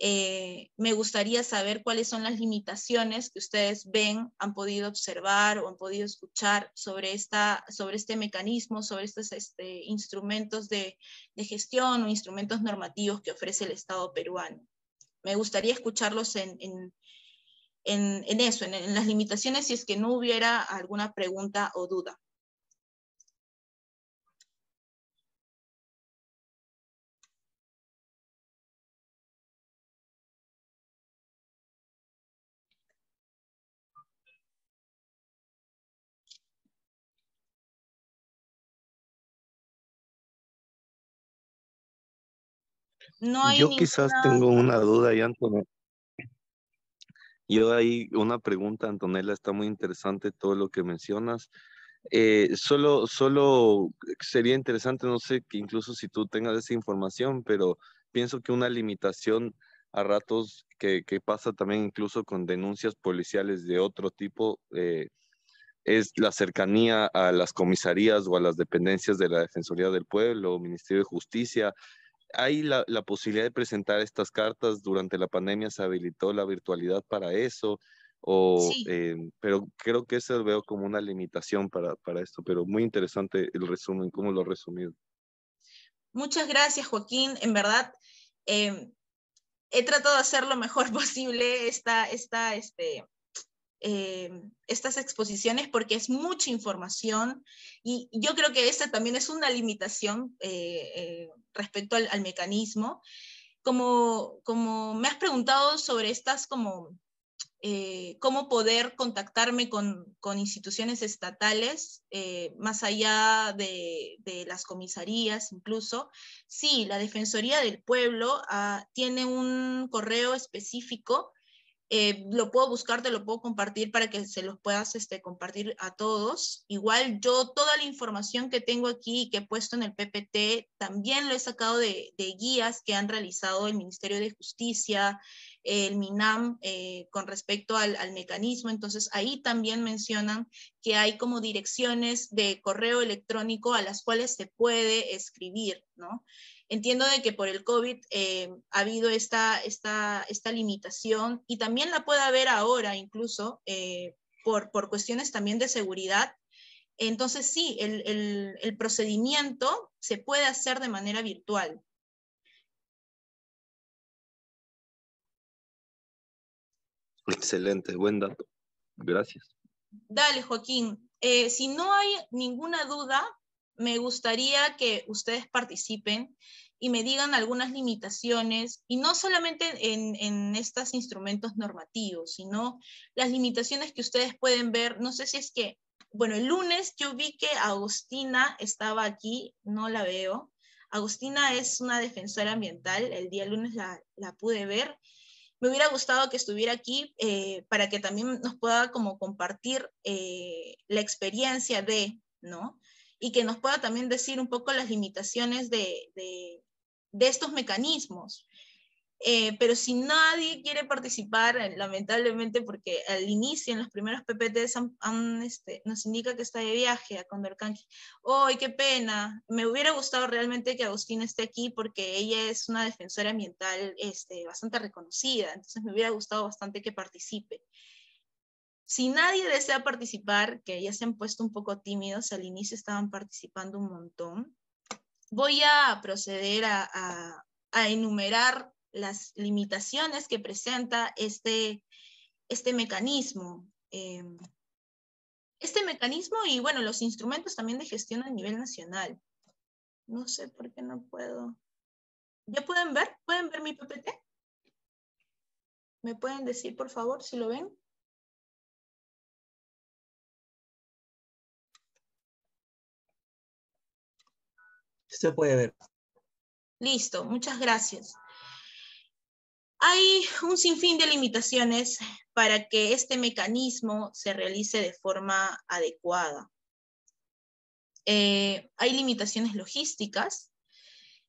Me gustaría saber cuáles son las limitaciones que ustedes ven, han podido observar o han podido escuchar sobre este mecanismo, sobre estos instrumentos de gestión o instrumentos normativos que ofrece el Estado peruano. Me gustaría escucharlos en las limitaciones, si es que no hubiera alguna pregunta o duda. No hay Yo quizás tengo una duda y Antonella. Yo hay una pregunta, Antonella, está muy interesante todo lo que mencionas. Solo sería interesante, no sé, que incluso si tú tengas esa información, pero pienso que una limitación a ratos que pasa también incluso con denuncias policiales de otro tipo, es la cercanía a las comisarías o a las dependencias de la Defensoría del Pueblo o Ministerio de Justicia. ¿Hay la posibilidad de presentar estas cartas? Durante la pandemia se habilitó la virtualidad para eso, Sí. pero creo que eso lo veo como una limitación para esto, pero muy interesante el resumen, cómo lo has resumido. Muchas gracias, Joaquín. En verdad, he tratado de hacer lo mejor posible estas exposiciones, porque es mucha información, y yo creo que esta también es una limitación respecto al mecanismo. Como me has preguntado sobre estas cómo poder contactarme con instituciones estatales, más allá de las comisarías incluso. Sí, la Defensoría del Pueblo tiene un correo específico. Lo puedo buscar, te lo puedo compartir para que se los puedas compartir a todos. Igual yo toda la información que tengo aquí y que he puesto en el PPT también lo he sacado de guías que han realizado el Ministerio de Justicia, el MINAM, con respecto al mecanismo. Entonces ahí también mencionan que hay como direcciones de correo electrónico a las cuales se puede escribir, ¿no? Entiendo de que por el COVID ha habido esta limitación, y también la puede haber ahora incluso por cuestiones también de seguridad. Entonces sí, el procedimiento se puede hacer de manera virtual. Excelente, buen dato. Gracias. Dale, Joaquín. Si no hay ninguna duda, me gustaría que ustedes participen y me digan algunas limitaciones, y no solamente en estos instrumentos normativos, sino las limitaciones que ustedes pueden ver. No sé si es que, bueno, el lunes yo vi que Agostina estaba aquí, no la veo. Agostina es una defensora ambiental, el día lunes la pude ver. Me hubiera gustado que estuviera aquí para que también nos pueda como compartir la experiencia de, ¿no? Y que nos pueda también decir un poco las limitaciones de estos mecanismos. Pero si nadie quiere participar, lamentablemente, porque al inicio, en los primeros PPTs, nos indica que está de viaje a Condorcanqui. ¡Ay, qué pena! Me hubiera gustado realmente que Agustina esté aquí, porque ella es una defensora ambiental bastante reconocida, entonces me hubiera gustado bastante que participe. Si nadie desea participar, que ya se han puesto un poco tímidos, al inicio estaban participando un montón, voy a proceder a enumerar las limitaciones que presenta este mecanismo. Este mecanismo y, bueno, los instrumentos también de gestión a nivel nacional. No sé por qué no puedo. ¿Ya pueden ver? ¿Pueden ver mi PPT? ¿Me pueden decir, por favor, si lo ven? Se puede ver. Listo, muchas gracias. Hay un sinfín de limitaciones para que este mecanismo se realice de forma adecuada. Hay limitaciones logísticas.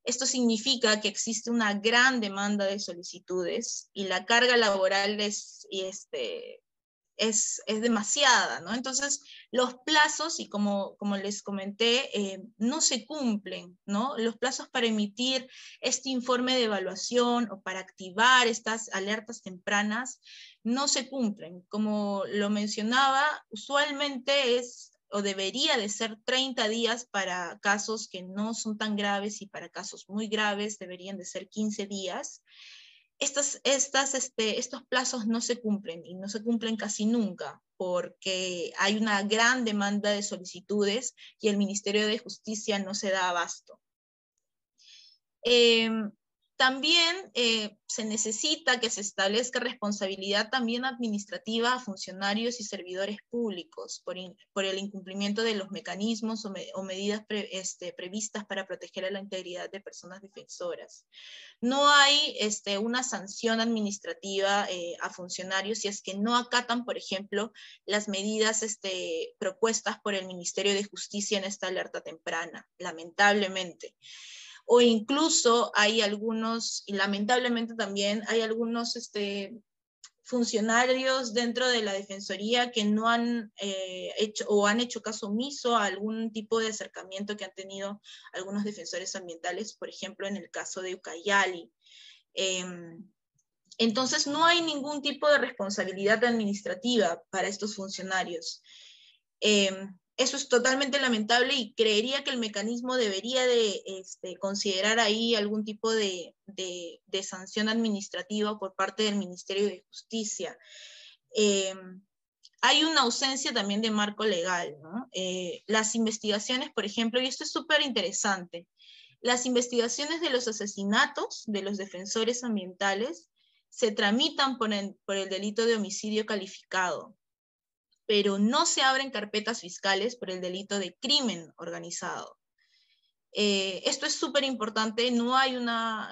Esto significa que existe una gran demanda de solicitudes y la carga laboral es demasiada, ¿no? Entonces, los plazos, y como les comenté, no se cumplen, ¿no? Los plazos para emitir este informe de evaluación o para activar estas alertas tempranas no se cumplen. Como lo mencionaba, usualmente es o debería de ser 30 días para casos que no son tan graves, y para casos muy graves deberían de ser 15 días. Estos plazos no se cumplen, y no se cumplen casi nunca, porque hay una gran demanda de solicitudes y el Ministerio de Justicia no se da abasto. También se necesita que se establezca responsabilidad también administrativa a funcionarios y servidores públicos por el incumplimiento de los mecanismos o medidas previstas para proteger a la integridad de personas defensoras. No hay una sanción administrativa a funcionarios si es que no acatan, por ejemplo, las medidas propuestas por el Ministerio de Justicia en esta alerta temprana, lamentablemente. O incluso hay algunos, y lamentablemente también, hay algunos funcionarios dentro de la Defensoría que no han hecho caso omiso a algún tipo de acercamiento que han tenido algunos defensores ambientales, por ejemplo, en el caso de Ucayali. Entonces, no hay ningún tipo de responsabilidad administrativa para estos funcionarios. Eso es totalmente lamentable, y creería que el mecanismo debería de considerar ahí algún tipo de sanción administrativa por parte del Ministerio de Justicia. Hay una ausencia también de marco legal, ¿no? Las investigaciones, por ejemplo, y esto es súper interesante, las investigaciones de los asesinatos de los defensores ambientales se tramitan por el delito de homicidio calificado, pero no se abren carpetas fiscales por el delito de crimen organizado. Esto es súper importante. No hay una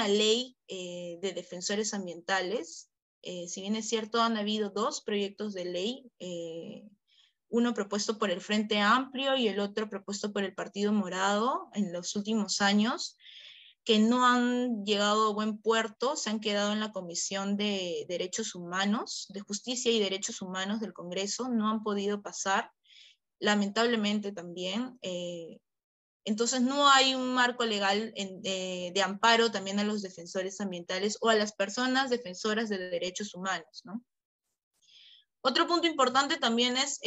ley de defensores ambientales. Si bien es cierto, han habido 2 proyectos de ley, uno propuesto por el Frente Amplio y el otro propuesto por el Partido Morado en los últimos años, que no han llegado a buen puerto, se han quedado en la Comisión de Derechos Humanos, de Justicia y Derechos Humanos del Congreso, no han podido pasar, lamentablemente también. Entonces no hay un marco legal de amparo también a los defensores ambientales o a las personas defensoras de derechos humanos, ¿no? Otro punto importante también es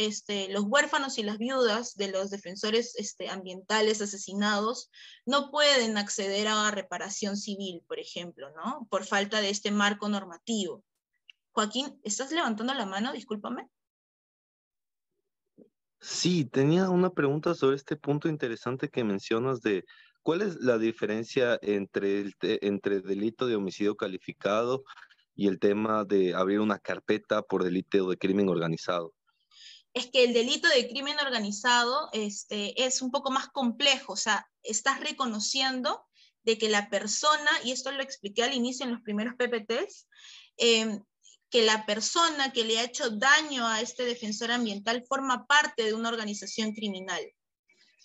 los huérfanos y las viudas de los defensores ambientales asesinados no pueden acceder a reparación civil, por ejemplo, ¿no? Por falta de este marco normativo. Joaquín, ¿estás levantando la mano? Discúlpame. Sí, tenía una pregunta sobre este punto interesante que mencionas de cuál es la diferencia entre entre delito de homicidio calificado y el tema de abrir una carpeta por delito de crimen organizado. Es que el delito de crimen organizado es un poco más complejo, o sea, estás reconociendo de que la persona, y esto lo expliqué al inicio en los primeros PPTs, que la persona que le ha hecho daño a este defensor ambiental forma parte de una organización criminal.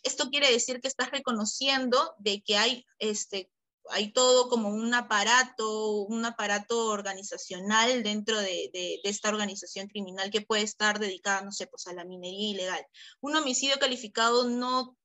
Esto quiere decir que estás reconociendo de que hay todo como un aparato organizacional dentro de esta organización criminal que puede estar dedicada, no sé, pues a la minería ilegal. Un homicidio calificado no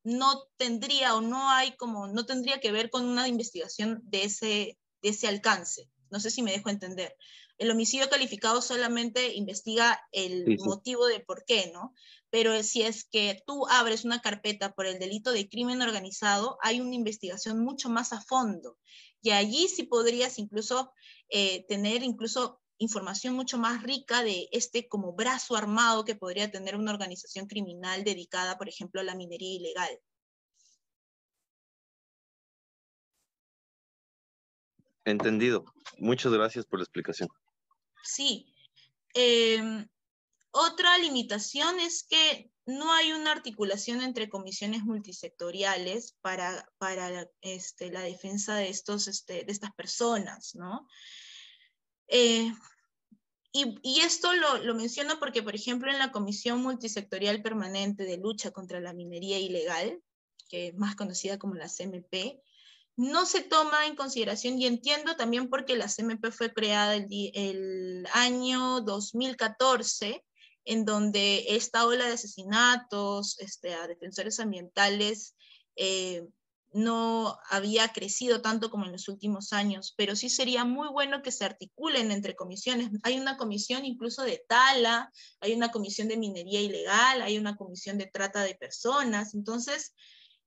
tendría o no tendría que ver con una investigación de ese alcance. No sé si me dejo entender. El homicidio calificado solamente investiga el motivo de por qué, ¿no? Pero si es que tú abres una carpeta por el delito de crimen organizado, hay una investigación mucho más a fondo. Y allí sí podrías incluso tener incluso información mucho más rica de como brazo armado que podría tener una organización criminal dedicada, por ejemplo, a la minería ilegal. Entendido. Muchas gracias por la explicación. Sí. Otra limitación es que no hay una articulación entre comisiones multisectoriales para la defensa de estas personas, ¿no? Y esto lo menciono porque, por ejemplo, en la Comisión Multisectorial Permanente de Lucha contra la Minería Ilegal, que es más conocida como la CMP, no se toma en consideración, y entiendo también porque la CMP fue creada el año 2014, en donde esta ola de asesinatos a defensores ambientales no había crecido tanto como en los últimos años, pero sí sería muy bueno que se articulen entre comisiones. Hay una comisión incluso de tala, hay una comisión de minería ilegal, hay una comisión de trata de personas, entonces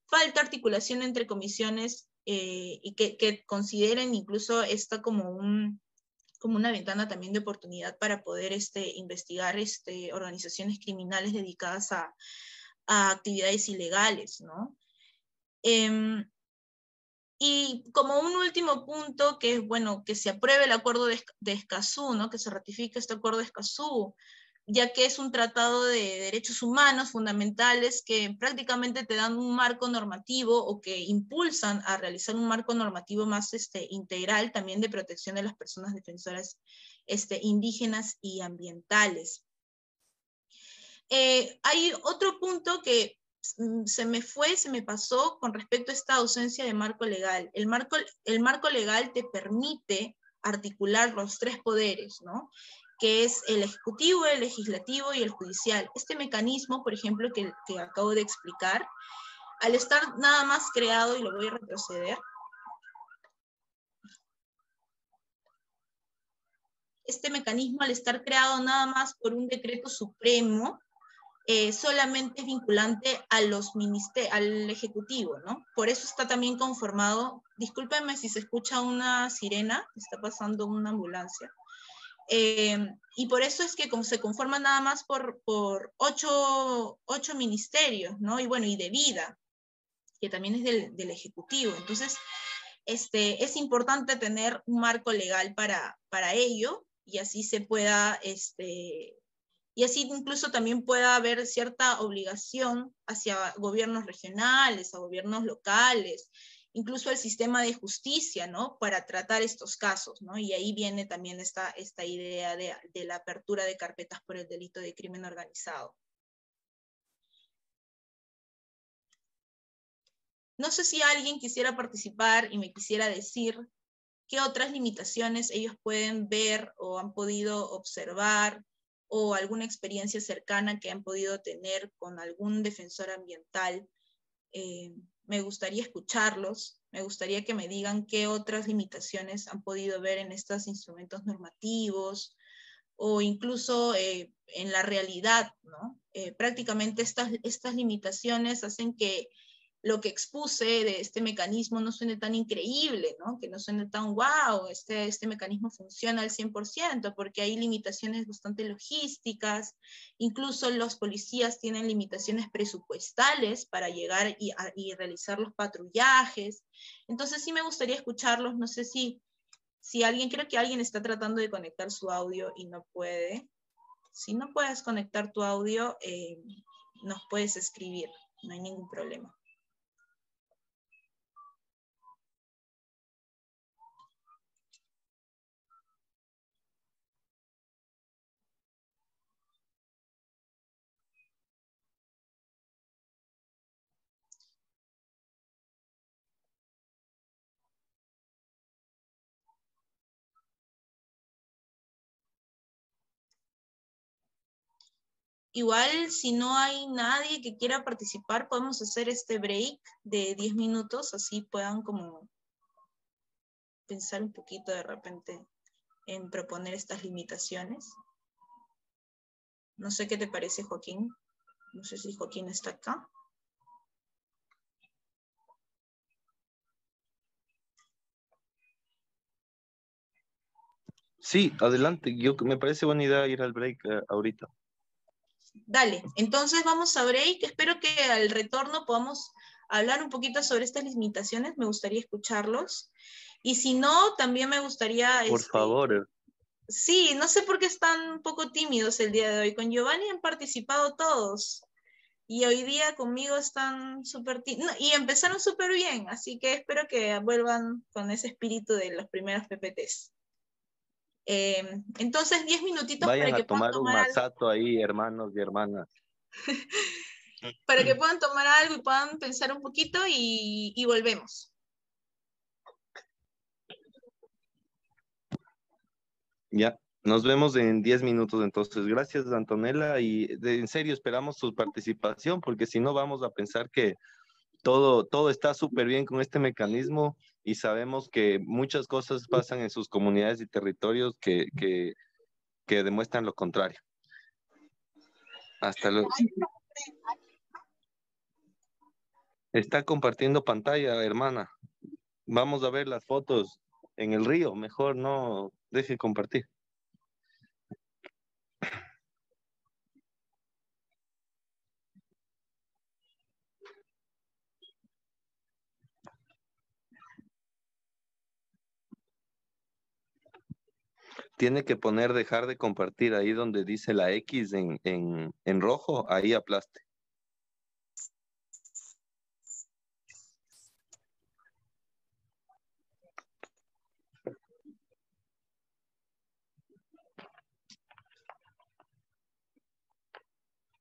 falta articulación entre comisiones y que consideren incluso esta como una ventana también de oportunidad para poder investigar organizaciones criminales dedicadas a actividades ilegales, ¿no? Y como un último punto, que es, bueno, que se apruebe el acuerdo de Escazú, ¿no? Que se ratifique este acuerdo de Escazú, ya que es un tratado de derechos humanos fundamentales que prácticamente te dan un marco normativo o que impulsan a realizar un marco normativo más integral también de protección de las personas defensoras indígenas y ambientales. Hay otro punto que se me pasó con respecto a esta ausencia de marco legal. El marco legal te permite articular los tres poderes, ¿no? Que es el ejecutivo, el legislativo y el judicial. Este mecanismo, por ejemplo, que acabo de explicar, al estar nada más creado, y lo voy a retroceder, este mecanismo al estar creado nada más por un decreto supremo, solamente es vinculante al Ejecutivo, ¿no? Por eso está también conformado, discúlpenme si se escucha una sirena, está pasando una ambulancia, y por eso es que se conforma nada más por 8 ministerios, ¿no? Y bueno, y de vida, que también es del Ejecutivo. Entonces, es importante tener un marco legal para ello, y así se pueda, y así incluso también pueda haber cierta obligación hacia gobiernos regionales, a gobiernos locales, incluso el sistema de justicia, ¿no? Para tratar estos casos, ¿no? Y ahí viene también esta idea de la apertura de carpetas por el delito de crimen organizado. No sé si alguien quisiera participar y me quisiera decir qué otras limitaciones ellos pueden ver o han podido observar, o alguna experiencia cercana que han podido tener con algún defensor ambiental. Me gustaría escucharlos, me gustaría que me digan qué otras limitaciones han podido ver en estos instrumentos normativos, o incluso en la realidad, ¿no? Prácticamente estas limitaciones hacen que lo que expuse de este mecanismo no suene tan increíble, ¿no? Que no suene tan wow, este mecanismo funciona al 100%, porque hay limitaciones bastante logísticas, incluso los policías tienen limitaciones presupuestales para llegar y realizar los patrullajes. Entonces sí me gustaría escucharlos, no sé si alguien, creo que alguien está tratando de conectar su audio y no puede. Si no puedes conectar tu audio, nos puedes escribir, no hay ningún problema. Igual, si no hay nadie que quiera participar, podemos hacer este break de 10 minutos, así puedan como pensar un poquito de repente en proponer estas limitaciones. No sé qué te parece, Joaquín. No sé si Joaquín está acá. Sí, adelante. Me parece buena idea ir al break ahorita. Dale, entonces vamos a break. Espero que al retorno podamos hablar un poquito sobre estas limitaciones. Me gustaría escucharlos. Y si no, también me gustaría... Por favor. Sí, no sé por qué están un poco tímidos el día de hoy. Con Giovanni han participado todos. Y hoy día conmigo están súper tímidos. No, y empezaron súper bien. Así que espero que vuelvan con ese espíritu de los primeros PPTs. Entonces, 10 minutitos Vayan para a que puedan tomar un tomar algo. masato ahí, hermanos y hermanas. Para que puedan tomar algo y puedan pensar un poquito y volvemos. Ya, nos vemos en 10 minutos entonces. Gracias, Antonella, y en serio esperamos su participación, porque si no vamos a pensar que todo está súper bien con este mecanismo y sabemos que muchas cosas pasan en sus comunidades y territorios que demuestran lo contrario. Hasta luego. Está compartiendo pantalla, hermana. Vamos a ver las fotos en el río. Mejor no deje compartir. Tiene que poner dejar de compartir ahí donde dice la X en rojo, ahí aplaste.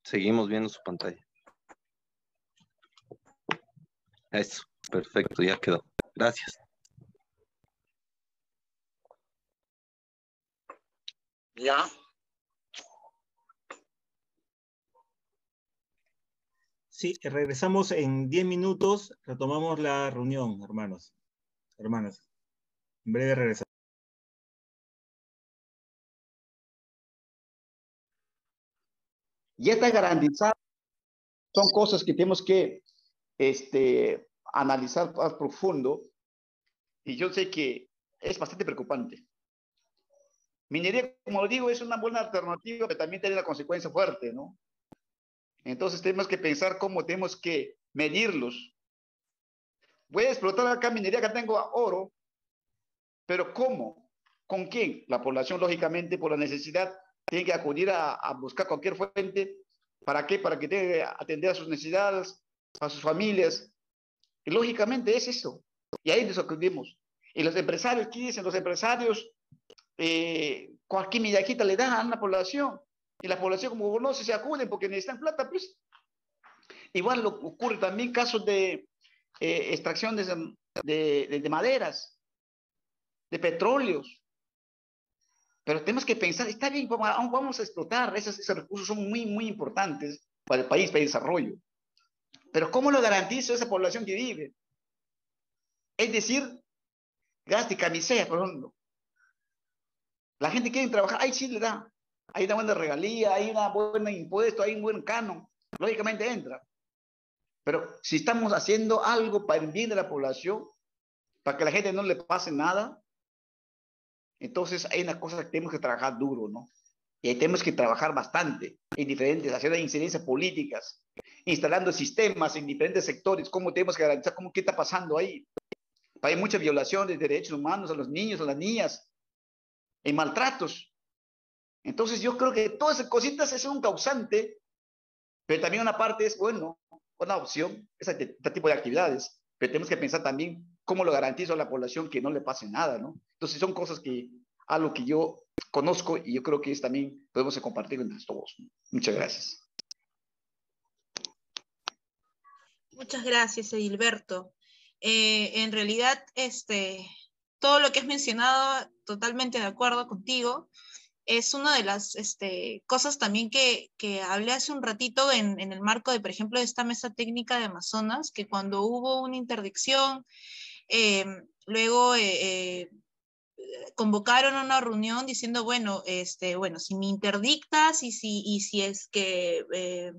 Seguimos viendo su pantalla. Eso, perfecto, ya quedó. Gracias. Ya. Sí, regresamos en 10 minutos, retomamos la reunión, hermanos, hermanas. En breve regresamos. Ya está garantizado. Son cosas que tenemos que analizar más profundo. Y yo sé que es bastante preocupante. Minería, como lo digo, es una buena alternativa, pero también tiene una consecuencia fuerte, ¿no? Entonces tenemos que pensar cómo tenemos que medirlos. Voy a explotar acá minería, que tengo oro, pero ¿cómo? ¿Con quién? La población, lógicamente, por la necesidad, tiene que acudir a buscar cualquier fuente. ¿Para qué? Para que tenga que atender a sus necesidades, a sus familias. Y lógicamente es eso. Y ahí nos acudimos. Y los empresarios, ¿qué dicen? Los empresarios, cualquier millaquita le dan a la población. Y la población, como conoce, se acuden porque necesitan plata, pues. Igual ocurre también casos de extracción de maderas, de petróleos. Pero tenemos que pensar, está bien, vamos a explotar, esos recursos son muy, muy importantes para el país, para el desarrollo. Pero ¿cómo lo garantizo a esa población que vive? Es decir, gaste camisea, por ejemplo. La gente quiere trabajar, ahí sí le da. Hay una buena regalía, hay una buena impuesto, hay un buen canon. Lógicamente entra. Pero si estamos haciendo algo para el bien de la población, para que a la gente no le pase nada, entonces hay una cosa que tenemos que trabajar duro, ¿no? Y ahí tenemos que trabajar bastante en diferentes, hacer incidencias políticas, instalando sistemas en diferentes sectores, cómo tenemos que garantizar, qué está pasando ahí. Hay mucha violación de derechos humanos a los niños, a las niñas, en maltratos. Entonces yo creo que todas esas cositas es un causante, pero también una parte es, bueno, una opción, este tipo de actividades, pero tenemos que pensar también cómo lo garantizo a la población que no le pase nada, ¿no? Entonces son cosas que, algo que yo conozco y yo creo que es también podemos compartir entre todos. Muchas gracias. Muchas gracias, Edilberto. En realidad, todo lo que has mencionado, totalmente de acuerdo contigo. Es una de las cosas también que hablé hace un ratito en el marco de, por ejemplo, de esta mesa técnica de Amazonas, que cuando hubo una interdicción, luego convocaron una reunión diciendo, bueno, si me interdictas y si es que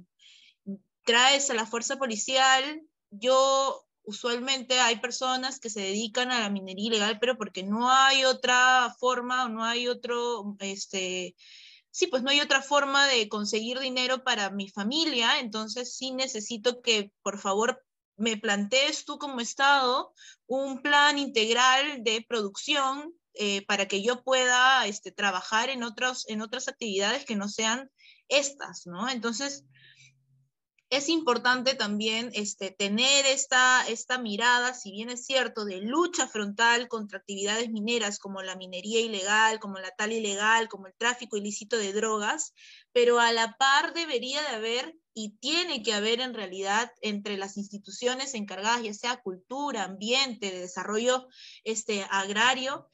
traes a la fuerza policial, yo usualmente hay personas que se dedican a la minería ilegal, pero porque no hay otra forma o no hay otro, sí, pues no hay otra forma de conseguir dinero para mi familia, entonces sí necesito que por favor me plantees tú como Estado un plan integral de producción para que yo pueda trabajar en otras actividades que no sean estas, ¿no? Entonces, es importante también tener esta mirada, si bien es cierto, de lucha frontal contra actividades mineras como la minería ilegal, como la tala ilegal, como el tráfico ilícito de drogas, pero a la par debería de haber y tiene que haber en realidad entre las instituciones encargadas, ya sea cultura, ambiente, de desarrollo agrario,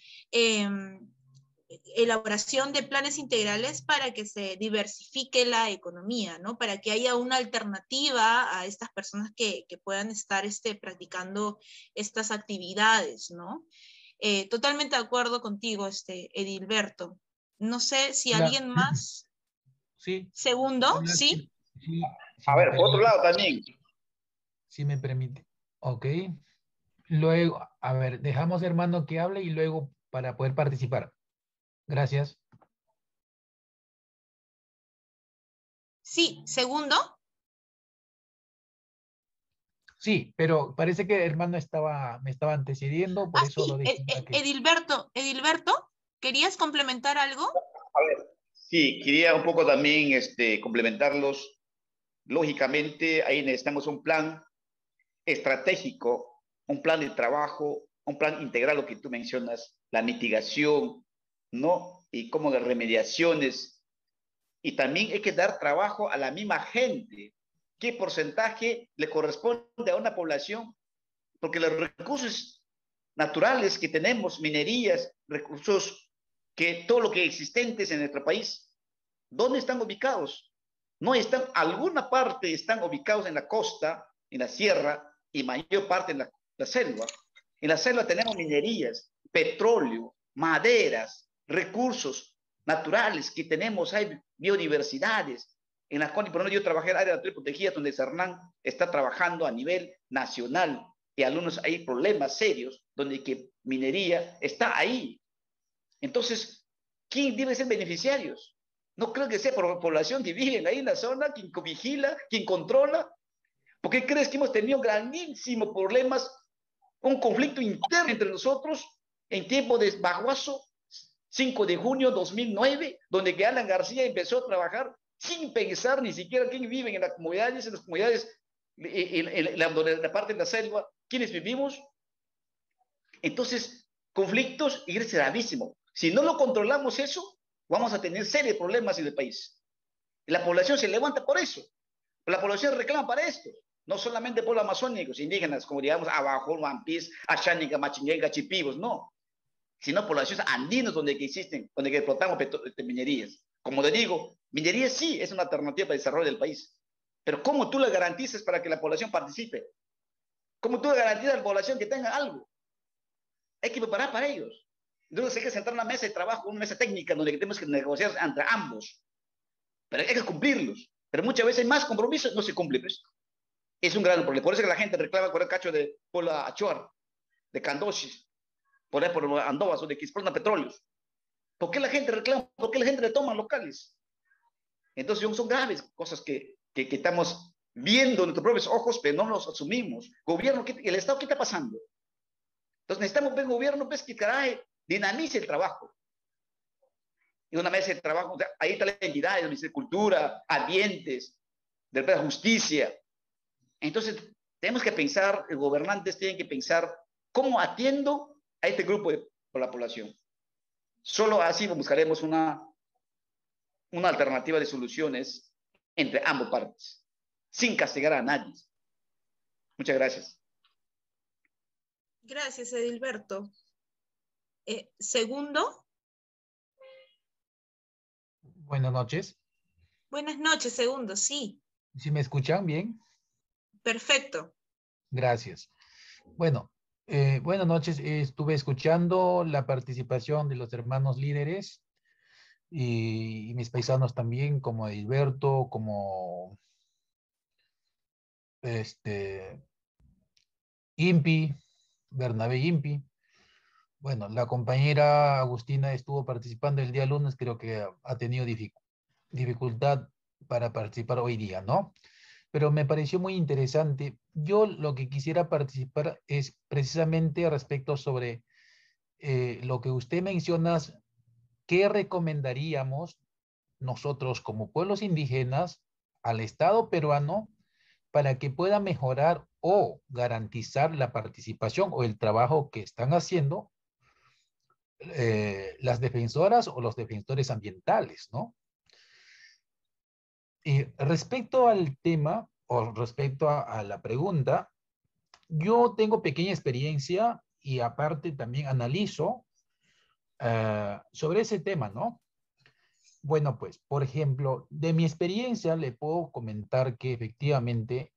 elaboración de planes integrales para que se diversifique la economía, ¿no? Para que haya una alternativa a estas personas que puedan estar practicando estas actividades, ¿no? Totalmente de acuerdo contigo, Edilberto. No sé si Hola. alguien más. Sí. Segundo, Hola, ¿sí? sí, A ver, por otro lado también. si me permite. Ok. Luego, a ver, dejamos hermano que hable y luego para poder participar. Gracias. Sí, segundo. Sí, pero parece que hermano me estaba antecediendo, por eso lo Sí, dejé para que... Edilberto, ¿querías complementar algo? A ver, sí, quería un poco también complementarlos. Lógicamente, ahí necesitamos un plan estratégico, un plan de trabajo, un plan integral, lo que tú mencionas, la mitigación, ¿no? Y como de remediaciones. Y también hay que dar trabajo a la misma gente. ¿Qué porcentaje le corresponde a una población? Porque los recursos naturales que tenemos, minerías, recursos, que todo lo que existentes en nuestro país, ¿dónde están ubicados? No están, alguna parte están ubicados en la costa, en la sierra, y mayor parte en la selva. En la selva tenemos minerías, petróleo, maderas, recursos naturales que tenemos, hay biodiversidades, en las cuales, por ejemplo, yo trabajé en área de protegida, donde Cernán está trabajando a nivel nacional, y algunos hay problemas serios, donde que minería está ahí. Entonces, ¿quién debe ser beneficiarios? No creo que sea por la población que vive ahí en la zona, quien vigila, quien controla. ¿Por qué crees que hemos tenido grandísimos problemas, un conflicto interno entre nosotros en tiempo de Baguazo, 5 de junio de 2009, donde que Alan García empezó a trabajar sin pensar ni siquiera quién vive en las comunidades, en la parte de la selva, quiénes vivimos? Entonces, conflictos y es gravísimo. Si no lo controlamos eso, vamos a tener serios problemas en el país. La población se levanta por eso. La población reclama para esto. No solamente pueblos amazónicos, indígenas, como digamos, Abajo, Wampis, Ashánica, Machinyenga, Chipivos, no. Sino poblaciones andinas donde que existen, donde que explotamos minerías. Como le digo, minería sí es una alternativa para el desarrollo del país. Pero ¿cómo tú le garantizas para que la población participe? ¿Cómo tú le garantizas a la población que tenga algo? Hay que preparar para ellos. Entonces hay que sentar una mesa de trabajo, una mesa técnica donde tenemos que negociar entre ambos. Pero hay que cumplirlos. Pero muchas veces más compromisos no se cumplen. Es un gran problema. Por eso que la gente reclama por el cacho de por la Achuar, de Candoshis, por ahí por Andovas o de que explotan petróleos. ¿Por qué la gente reclama? ¿Por qué la gente le toma locales? Entonces son graves cosas que estamos viendo en nuestros propios ojos, pero no los asumimos. Gobierno, el Estado, ¿qué está pasando? Entonces necesitamos ver gobierno pues, que caray, dinamice el trabajo. Y una vez el trabajo, ahí está la entidad, el Ministerio de Cultura, ambientes, de la justicia. Entonces tenemos que pensar, los gobernantes tienen que pensar cómo atiendo a este grupo de la población. Solo así buscaremos una alternativa de soluciones entre ambas partes, sin castigar a nadie. Muchas gracias. Gracias, Edilberto. Segundo. Buenas noches. Buenas noches, Segundo, sí. ¿Sí me escuchan bien? Perfecto. Gracias. Bueno, buenas noches. Estuve escuchando la participación de los hermanos líderes y mis paisanos también, como Edilberto, como Impi, Bernabé Impi. Bueno, la compañera Agustina estuvo participando el día lunes, creo que ha tenido dificultad para participar hoy día, ¿no? Pero me pareció muy interesante. Yo lo que quisiera participar es precisamente respecto sobre lo que usted menciona, ¿qué recomendaríamos nosotros como pueblos indígenas al Estado peruano para que pueda mejorar o garantizar la participación o el trabajo que están haciendo las defensoras o los defensores ambientales, ¿no? Y respecto al tema o respecto a la pregunta, yo tengo pequeña experiencia y aparte también analizo sobre ese tema, ¿no? Bueno, pues, por ejemplo, de mi experiencia le puedo comentar que efectivamente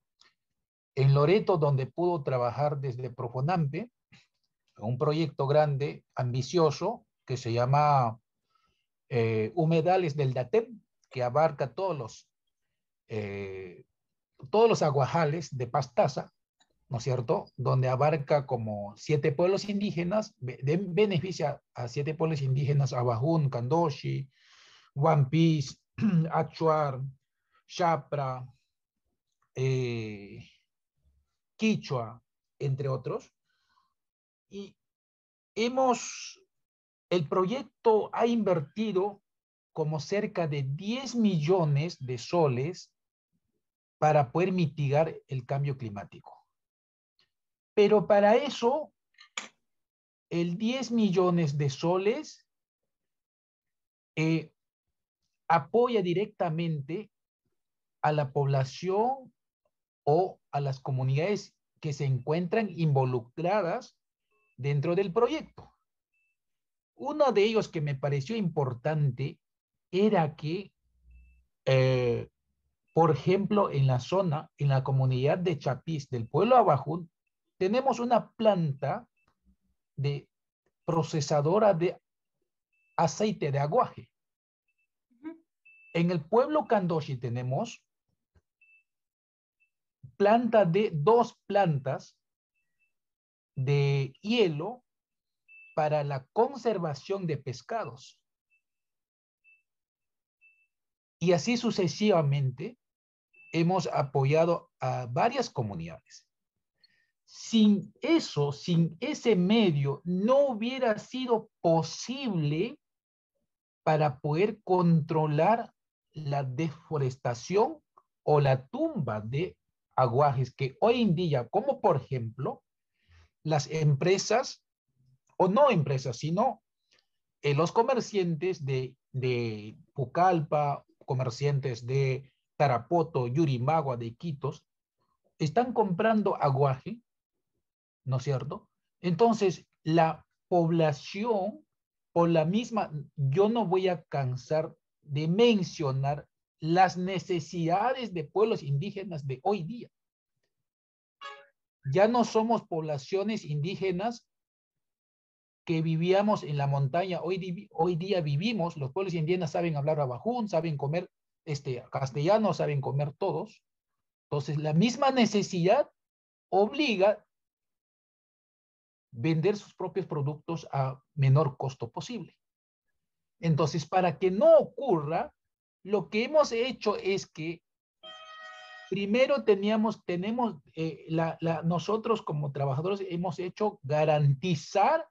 en Loreto, donde pudo trabajar desde Profonampe, un proyecto grande, ambicioso, que se llama Humedales del Datem, que abarca todos los aguajales de Pastaza, ¿no es cierto? Donde abarca como 7 pueblos indígenas, beneficia a 7 pueblos indígenas, Abajún, Candoshi, One Achuar, Chapra, Quichua, entre otros. Y el proyecto ha invertido como cerca de 10 millones de soles para poder mitigar el cambio climático. Pero para eso, el 10 millones de soles apoya directamente a la población o a las comunidades que se encuentran involucradas dentro del proyecto. Uno de ellos que me pareció importante era que, por ejemplo, en la comunidad de Chapís del pueblo Abajún, tenemos una planta de procesadora de aceite de aguaje. En el pueblo Candoshi tenemos dos plantas de hielo para la conservación de pescados. Y así sucesivamente hemos apoyado a varias comunidades. Sin eso, sin ese medio, no hubiera sido posible para poder controlar la deforestación o la tumba de aguajes que hoy en día, como por ejemplo, las empresas, o no empresas, sino los comerciantes de Pucallpa, comerciantes de Tarapoto, Yurimagua, de Iquitos, están comprando aguaje, ¿no es cierto? Entonces, la población, por la misma, yo no voy a cansar de mencionar las necesidades de pueblos indígenas de hoy día. Ya no somos poblaciones indígenas que vivíamos en la montaña. Hoy día vivimos, los pueblos indígenas saben hablar abajún, saben comer castellano, saben comer todos Entonces, la misma necesidad obliga a vender sus propios productos a menor costo posible. Entonces, para que no ocurra, lo que hemos hecho es que primero nosotros como trabajadores hemos hecho garantizar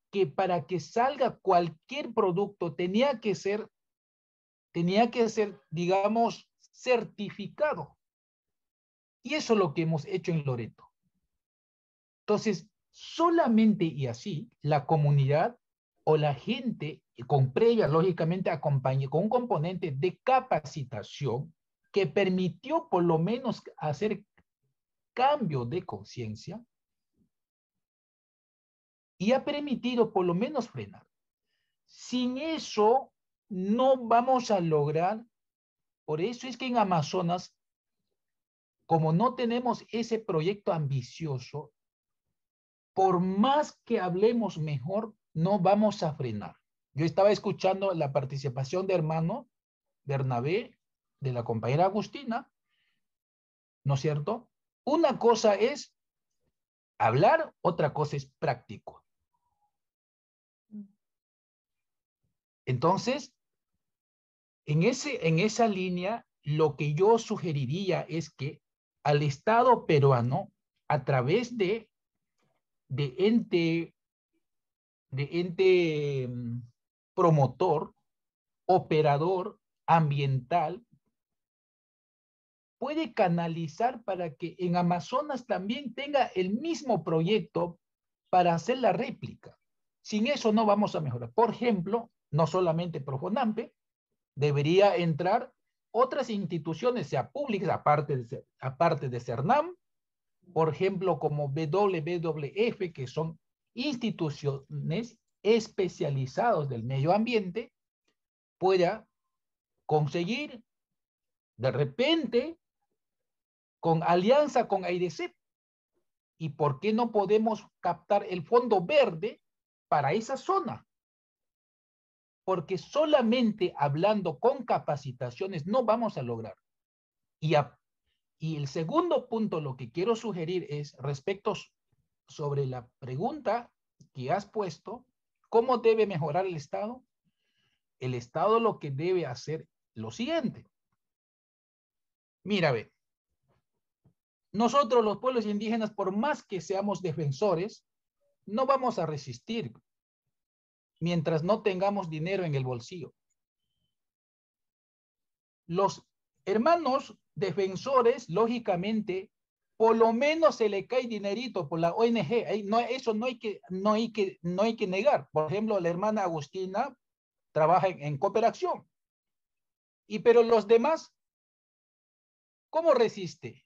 que para que salga cualquier producto tenía que ser, digamos, certificado. Y eso es lo que hemos hecho en Loreto. Entonces, solamente y así, la comunidad o la gente con previa, lógicamente, acompañe con un componente de capacitación que permitió por lo menos hacer cambio de conciencia y ha permitido por lo menos frenar. Sin eso, no vamos a lograr. Por eso es que en Amazonas, como no tenemos ese proyecto ambicioso, por más que hablemos mejor, no vamos a frenar. Yo estaba escuchando la participación de hermano Bernabé, de la compañera Agustina, ¿no es cierto? Una cosa es hablar, otra cosa es práctico. Entonces, en esa línea, lo que yo sugeriría es que al Estado peruano, a través de ente promotor, operador ambiental, puede canalizar para que en Amazonas también tenga el mismo proyecto para hacer la réplica. Sin eso no vamos a mejorar. Por ejemplo, no solamente Profonampe, debería entrar otras instituciones, sea públicas, aparte de CERNAM, por ejemplo, como WWF, que son instituciones especializadas del medio ambiente, pueda conseguir de repente con alianza con AIDESEP. ¿Y por qué no podemos captar el fondo verde para esa zona? Porque solamente hablando con capacitaciones no vamos a lograr. Y el segundo punto, lo que quiero sugerir es respecto sobre la pregunta que has puesto, ¿cómo debe mejorar el Estado? El Estado lo que debe hacer lo siguiente. Mira, ve, nosotros los pueblos indígenas, por más que seamos defensores, no vamos a resistir mientras no tengamos dinero en el bolsillo. Los hermanos defensores, lógicamente, por lo menos se le cae dinerito por la ONG. No, eso no hay que negar. Por ejemplo, la hermana Agustina trabaja en cooperación. Pero los demás, ¿cómo resiste?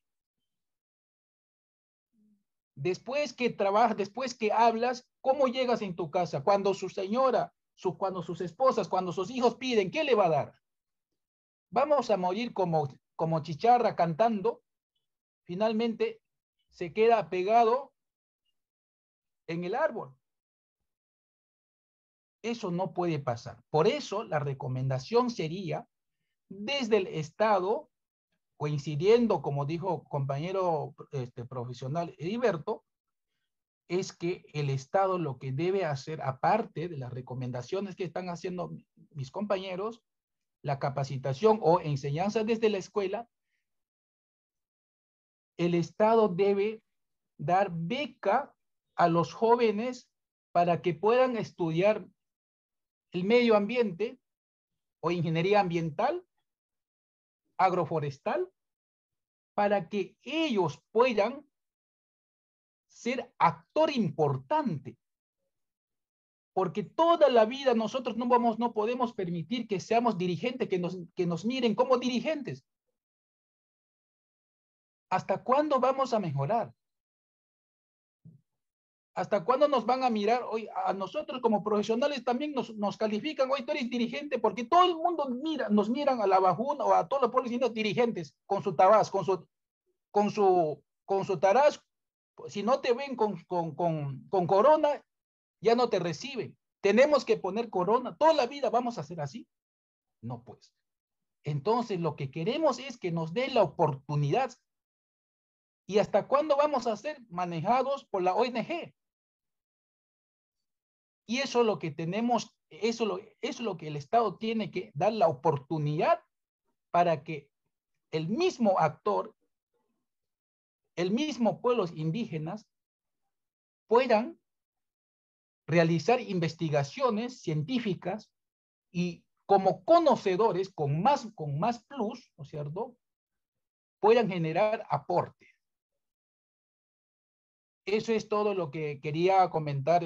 Después que trabajas, después que hablas, ¿cómo llegas en tu casa? Cuando su señora, cuando sus esposas, cuando sus hijos piden, ¿qué le va a dar? Vamos a morir como chicharra cantando. Finalmente se queda pegado en el árbol. Eso no puede pasar. Por eso la recomendación sería, desde el Estado, coincidiendo, como dijo compañero profesional Heriberto, es que el Estado lo que debe hacer, aparte de las recomendaciones que están haciendo mis compañeros, la capacitación o enseñanza desde la escuela, el Estado debe dar beca a los jóvenes para que puedan estudiar el medio ambiente o ingeniería ambiental, agroforestal, para que ellos puedan ser actor importante. Porque toda la vida nosotros no podemos permitir que seamos dirigentes, que nos miren como dirigentes. ¿Hasta cuándo vamos a mejorar? ¿Hasta cuándo nos van a mirar? Hoy a nosotros como profesionales también nos califican, hoy tú eres dirigente, porque todo el mundo nos miran a la Bajún o a todos los pueblos dirigentes con su tabás, con su taraz. Si no te ven con corona, ya no te reciben. Tenemos que poner corona. Toda la vida vamos a hacer así. No, pues. Entonces, lo que queremos es que nos dé la oportunidad ¿Y hasta cuándo vamos a ser manejados por la ONG? Y eso es lo que tenemos, eso es lo que el Estado tiene que dar la oportunidad para que el mismo actor, el mismo pueblos indígenas puedan realizar investigaciones científicas y como conocedores con más plus, ¿no es cierto?, puedan generar aporte. Eso es todo lo que quería comentar,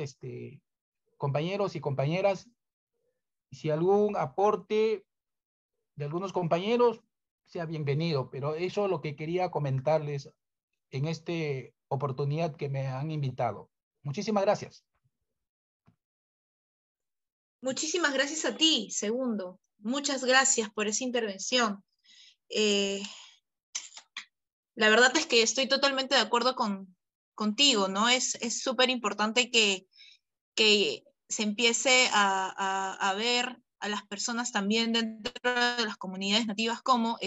compañeros y compañeras. Si algún aporte de algunos compañeros, sea bienvenido, pero eso es lo que quería comentarles en esta oportunidad que me han invitado. Muchísimas gracias. Muchísimas gracias a ti, Segundo. Muchas gracias por esa intervención. La verdad es que estoy totalmente de acuerdo contigo, ¿no? Es súper importante que se empiece a ver a las personas también dentro de las comunidades nativas como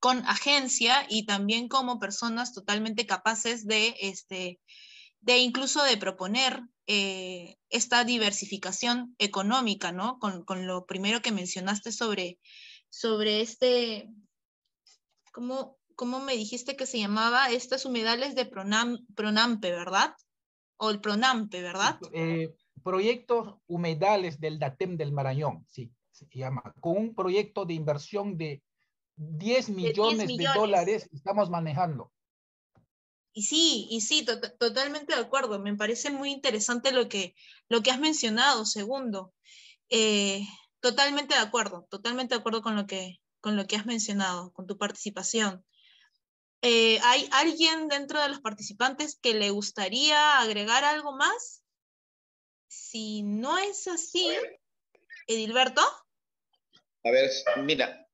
con agencia y también como personas totalmente capaces de incluso de proponer esta diversificación económica, ¿no? Con lo primero que mencionaste sobre ¿cómo me dijiste que se llamaba? Estas humedales de Pronampe, ¿verdad? O el Pronampe, ¿verdad? Proyectos humedales del DATEM del Marañón, sí, se llama. Con un proyecto de inversión de 10 millones de dólares estamos manejando. Y sí, totalmente de acuerdo. Me parece muy interesante lo que has mencionado, Segundo. Totalmente de acuerdo con lo que has mencionado, con tu participación. ¿Hay alguien dentro de los participantes que le gustaría agregar algo más? Si no es así, Edilberto. A ver, mira,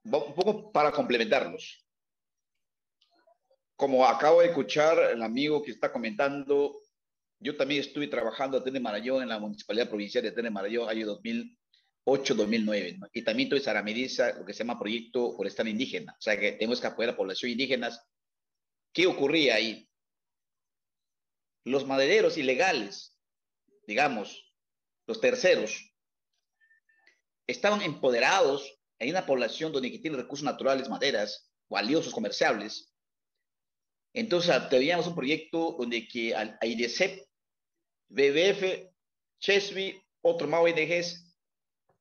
un poco para complementarlos. Como acabo de escuchar el amigo que está comentando, yo también estuve trabajando en Tene Marañón, en la Municipalidad Provincial de Tene Marañón, año 2008-2009, ¿no? Y también tuve Saramediza, lo que se llama Proyecto Forestal Indígena, o sea que tenemos que apoyar a la población indígena. ¿Qué ocurría ahí? Los madereros ilegales, digamos, los terceros, estaban empoderados en una población donde tiene recursos naturales, maderas, valiosos, comerciables. Entonces teníamos un proyecto donde que AIDESEP, BBF, Chesby, otros más ONGs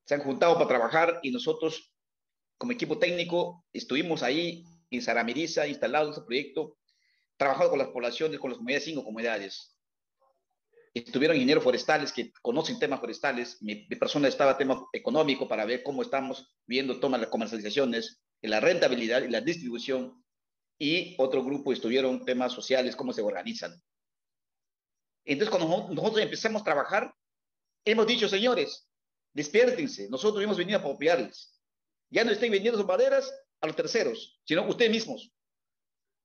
se han juntado para trabajar y nosotros como equipo técnico estuvimos ahí en Saramiriza instalados en ese proyecto, trabajando con las poblaciones, con las comunidades, 5 comunidades. Estuvieron ingenieros forestales que conocen temas forestales, mi persona estaba tema económico para ver cómo estamos viendo todas las comercializaciones, la rentabilidad y la distribución, y otro grupo estuvieron temas sociales, cómo se organizan. Entonces cuando nosotros empezamos a trabajar, hemos dicho, señores, despiértense, nosotros hemos venido a apoyarles. Ya no estén vendiendo sus maderas a los terceros, sino ustedes mismos.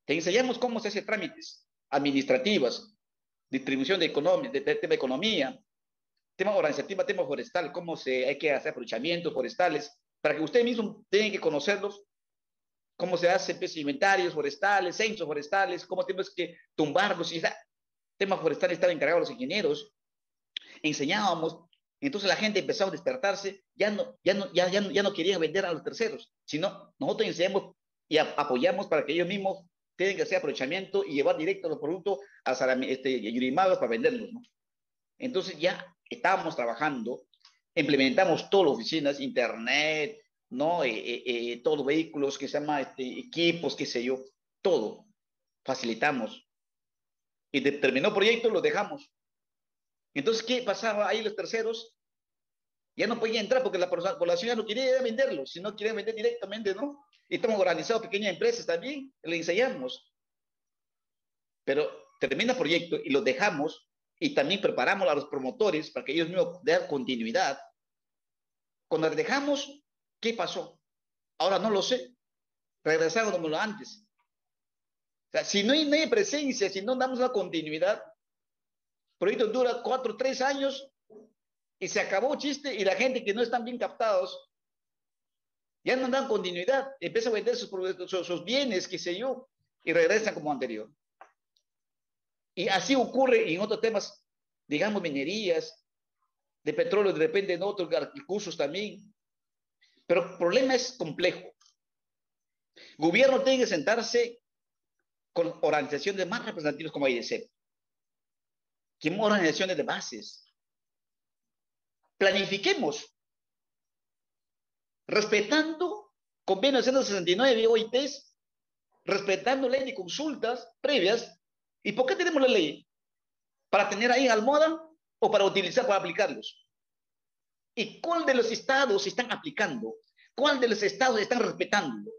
Te enseñamos cómo se hacen trámites administrativas, distribución de tema economía, tema organizativa, tema forestal, cómo hay que hacer aprovechamientos forestales, para que ustedes mismos tengan que conocerlos, cómo se hacen inventarios forestales, censos forestales, cómo tenemos que tumbarlos. Y temas forestales estaban encargados los ingenieros, enseñábamos. Entonces la gente empezó a despertarse, ya no querían vender a los terceros, sino nosotros enseñamos y apoyamos para que ellos mismos tengan que hacer aprovechamiento y llevar directo los productos a Yurimagas para venderlos, ¿no? Entonces ya estábamos trabajando, implementamos todas las oficinas, internet, ¿no? Todos los vehículos que se llama equipos, qué sé yo, todo, facilitamos. Y terminó el proyecto, lo dejamos. Entonces, ¿qué pasaba ahí los terceros? Ya no podían entrar porque la población ya no quería venderlo, sino querían vender directamente, ¿no? Y estamos organizados pequeñas empresas también, le enseñamos. Pero termina el proyecto y lo dejamos y también preparamos a los promotores para que ellos mismos den continuidad. Cuando dejamos, ¿qué pasó? Ahora no lo sé. Regresaron como lo antes. O sea, si no hay presencia, si no damos una continuidad, el proyecto dura 4, 3 años y se acabó el chiste y la gente que no están bien captados ya no dan continuidad, empieza a vender sus bienes, qué sé yo. y regresan como anterior. Y así ocurre en otros temas, digamos, minerías, de petróleo, de repente en otros recursos también. Pero el problema es complejo. El gobierno tiene que sentarse con organizaciones más representativas como IDC, que organizaciones de bases. Planifiquemos, respetando convenio 169 OITs, respetando ley de consultas previas. ¿Y por qué tenemos la ley? ¿Para tener ahí en almohada o para utilizar, para aplicarlos? ¿Y cuál de los estados están aplicando? ¿Cuál de los estados están respetando?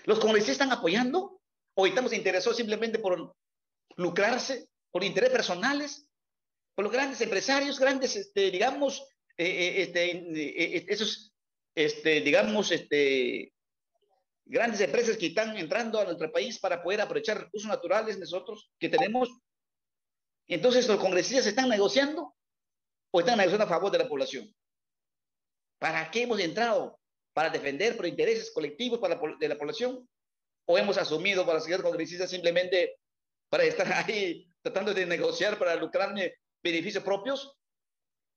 ¿Los congresistas están apoyando? ¿O estamos interesados simplemente por lucrarse, por intereses personales, por los grandes empresarios, grandes, digamos, esos, digamos, grandes empresas que están entrando a nuestro país para poder aprovechar recursos naturales nosotros que tenemos? Entonces, ¿los congresistas están negociando o están negociando a favor de la población? ¿Para qué hemos entrado? ¿Para defender por intereses colectivos de la población? ¿O hemos asumido para ser congresistas simplemente para estar ahí tratando de negociar para lucrarme beneficios propios?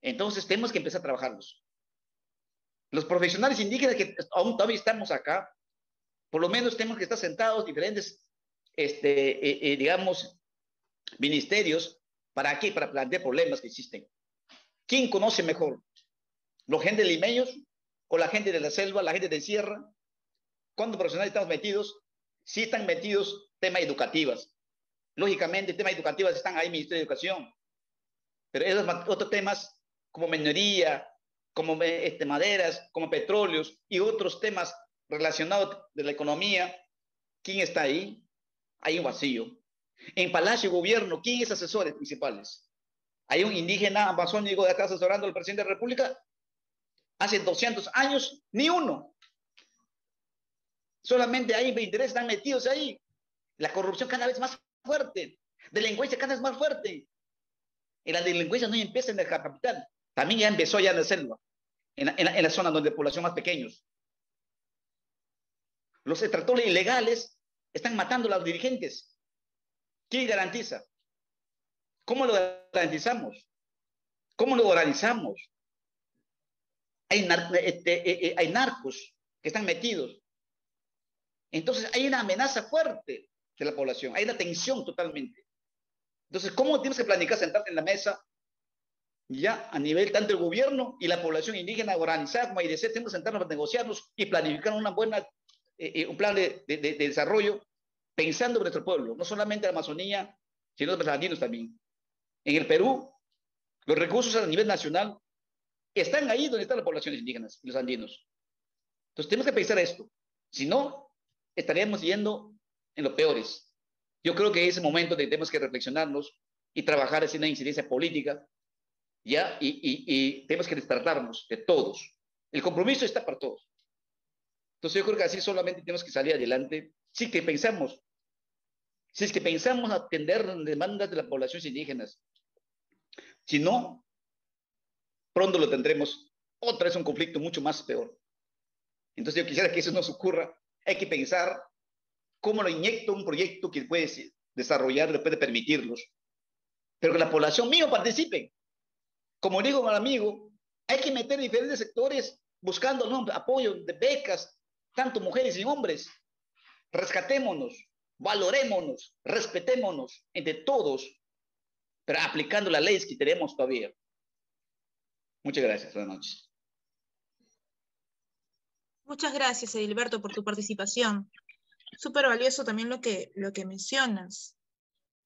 Entonces tenemos que empezar a trabajarlos. Los profesionales indígenas que aún todavía estamos acá, por lo menos tenemos que estar sentados diferentes, digamos, ministerios. ¿Para qué? Para plantear problemas que existen. ¿Quién conoce mejor? ¿Los gente limeños o la gente de la selva, la gente de sierra? ¿Cuántos profesionales estamos metidos? Sí están metidos temas educativos. Lógicamente, temas educativos están ahí, Ministerio de Educación. Pero esos otros temas, como minería, como maderas, como petróleos y otros temas relacionados de la economía, ¿quién está ahí? Hay un vacío. En Palacio de Gobierno, ¿quién es asesores principales? Hay un indígena amazónico de acá asesorando al presidente de la República. Hace 200 años, ni uno. Solamente hay intereses, están metidos ahí. La corrupción cada vez más fuerte. Delincuencia cada vez más fuerte. Y la delincuencia no empieza en la capital. También ya empezó ya en la selva. En la zona donde la población más pequeños. Los extractores ilegales están matando a los dirigentes. ¿Quién garantiza? ¿Cómo lo garantizamos? ¿Cómo lo organizamos? Hay narcos que están metidos. Entonces hay una amenaza fuerte de la población, hay una tensión totalmente. Entonces, ¿cómo tienes que planificar sentarte en la mesa ya a nivel tanto el gobierno y la población indígena organizada como IDC? Tenemos que sentarnos a negociarnos y planificar un plan de desarrollo pensando en nuestro pueblo, no solamente la Amazonía, sino los andinos también. En el Perú, los recursos a nivel nacional están ahí donde están las poblaciones indígenas y los andinos. Entonces, tenemos que pensar esto. Si no, estaríamos yendo en los peores. Yo creo que en ese momento tenemos que reflexionarnos y trabajar haciendo una incidencia política, ¿ya? Y tenemos que despertarnos de todos. El compromiso está para todos. Entonces yo creo que así solamente tenemos que salir adelante. Si es que pensamos atender las demandas de las poblaciones indígenas. Si no, pronto lo tendremos otra vez un conflicto mucho más peor. Entonces yo quisiera que eso no se ocurra. Hay que pensar cómo lo inyecto un proyecto que puede desarrollar después de permitirlos. Pero que la población misma participe. Como digo al amigo, hay que meter diferentes sectores buscando, ¿no?, apoyo de becas, tanto mujeres y hombres. Rescatémonos, valorémonos, respetémonos entre todos, pero aplicando las leyes que tenemos todavía. Muchas gracias. Buenas noches. Muchas gracias, Edilberto, por tu participación. Súper valioso también lo que mencionas.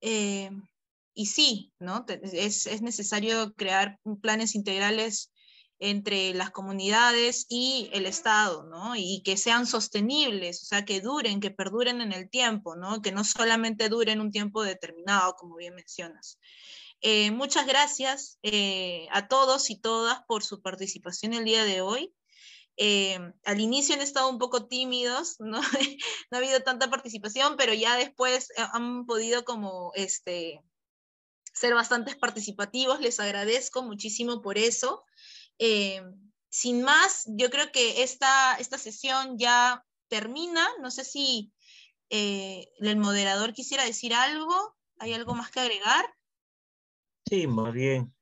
Y sí, ¿no? Es necesario crear planes integrales entre las comunidades y el Estado, ¿no? Y que sean sostenibles, o sea, que duren, que perduren en el tiempo, ¿no? Que no solamente duren un tiempo determinado, como bien mencionas. Muchas gracias a todos y todas por su participación el día de hoy. Al inicio han estado un poco tímidos, ¿no? No ha habido tanta participación, pero ya después han podido como ser bastante participativos. Les agradezco muchísimo por eso. Sin más, yo creo que esta sesión ya termina. No sé si ¿El moderador quisiera decir algo? ¿Hay algo más que agregar? Sí, más bien.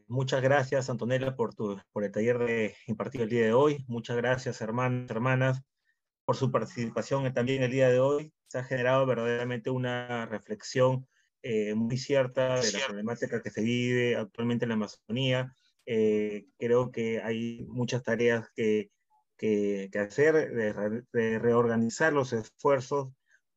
Muchas gracias, Antonella, por el taller impartido el día de hoy. Muchas gracias, hermanos, hermanas, por su participación también el día de hoy. Se ha generado verdaderamente una reflexión muy cierta de la problemática que se vive actualmente en la Amazonía. Creo que hay muchas tareas que hacer, de reorganizar los esfuerzos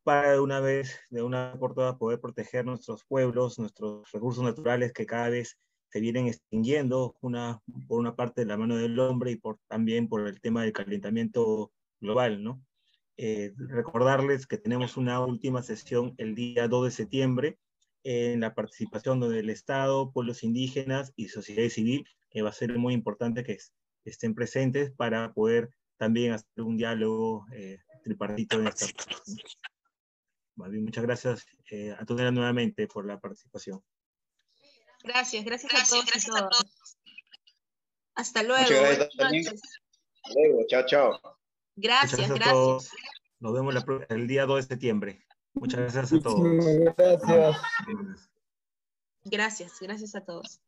para de una por todas poder proteger nuestros pueblos, nuestros recursos naturales que cada vez se vienen extinguiendo, por una parte de la mano del hombre y también por el tema del calentamiento global, ¿no? Recordarles que tenemos una última sesión el día 2 de septiembre en la participación del Estado, pueblos indígenas y sociedad civil, que va a ser muy importante que estén presentes para poder también hacer un diálogo tripartito en esta. Muchas gracias, Antonella, nuevamente por la participación. Gracias a todos y todas. Hasta luego. Muchas gracias también. Hasta luego, chao, chao. Gracias. A todos. Nos vemos el día 2 de septiembre. Muchas gracias a todos. Gracias. Gracias a todos.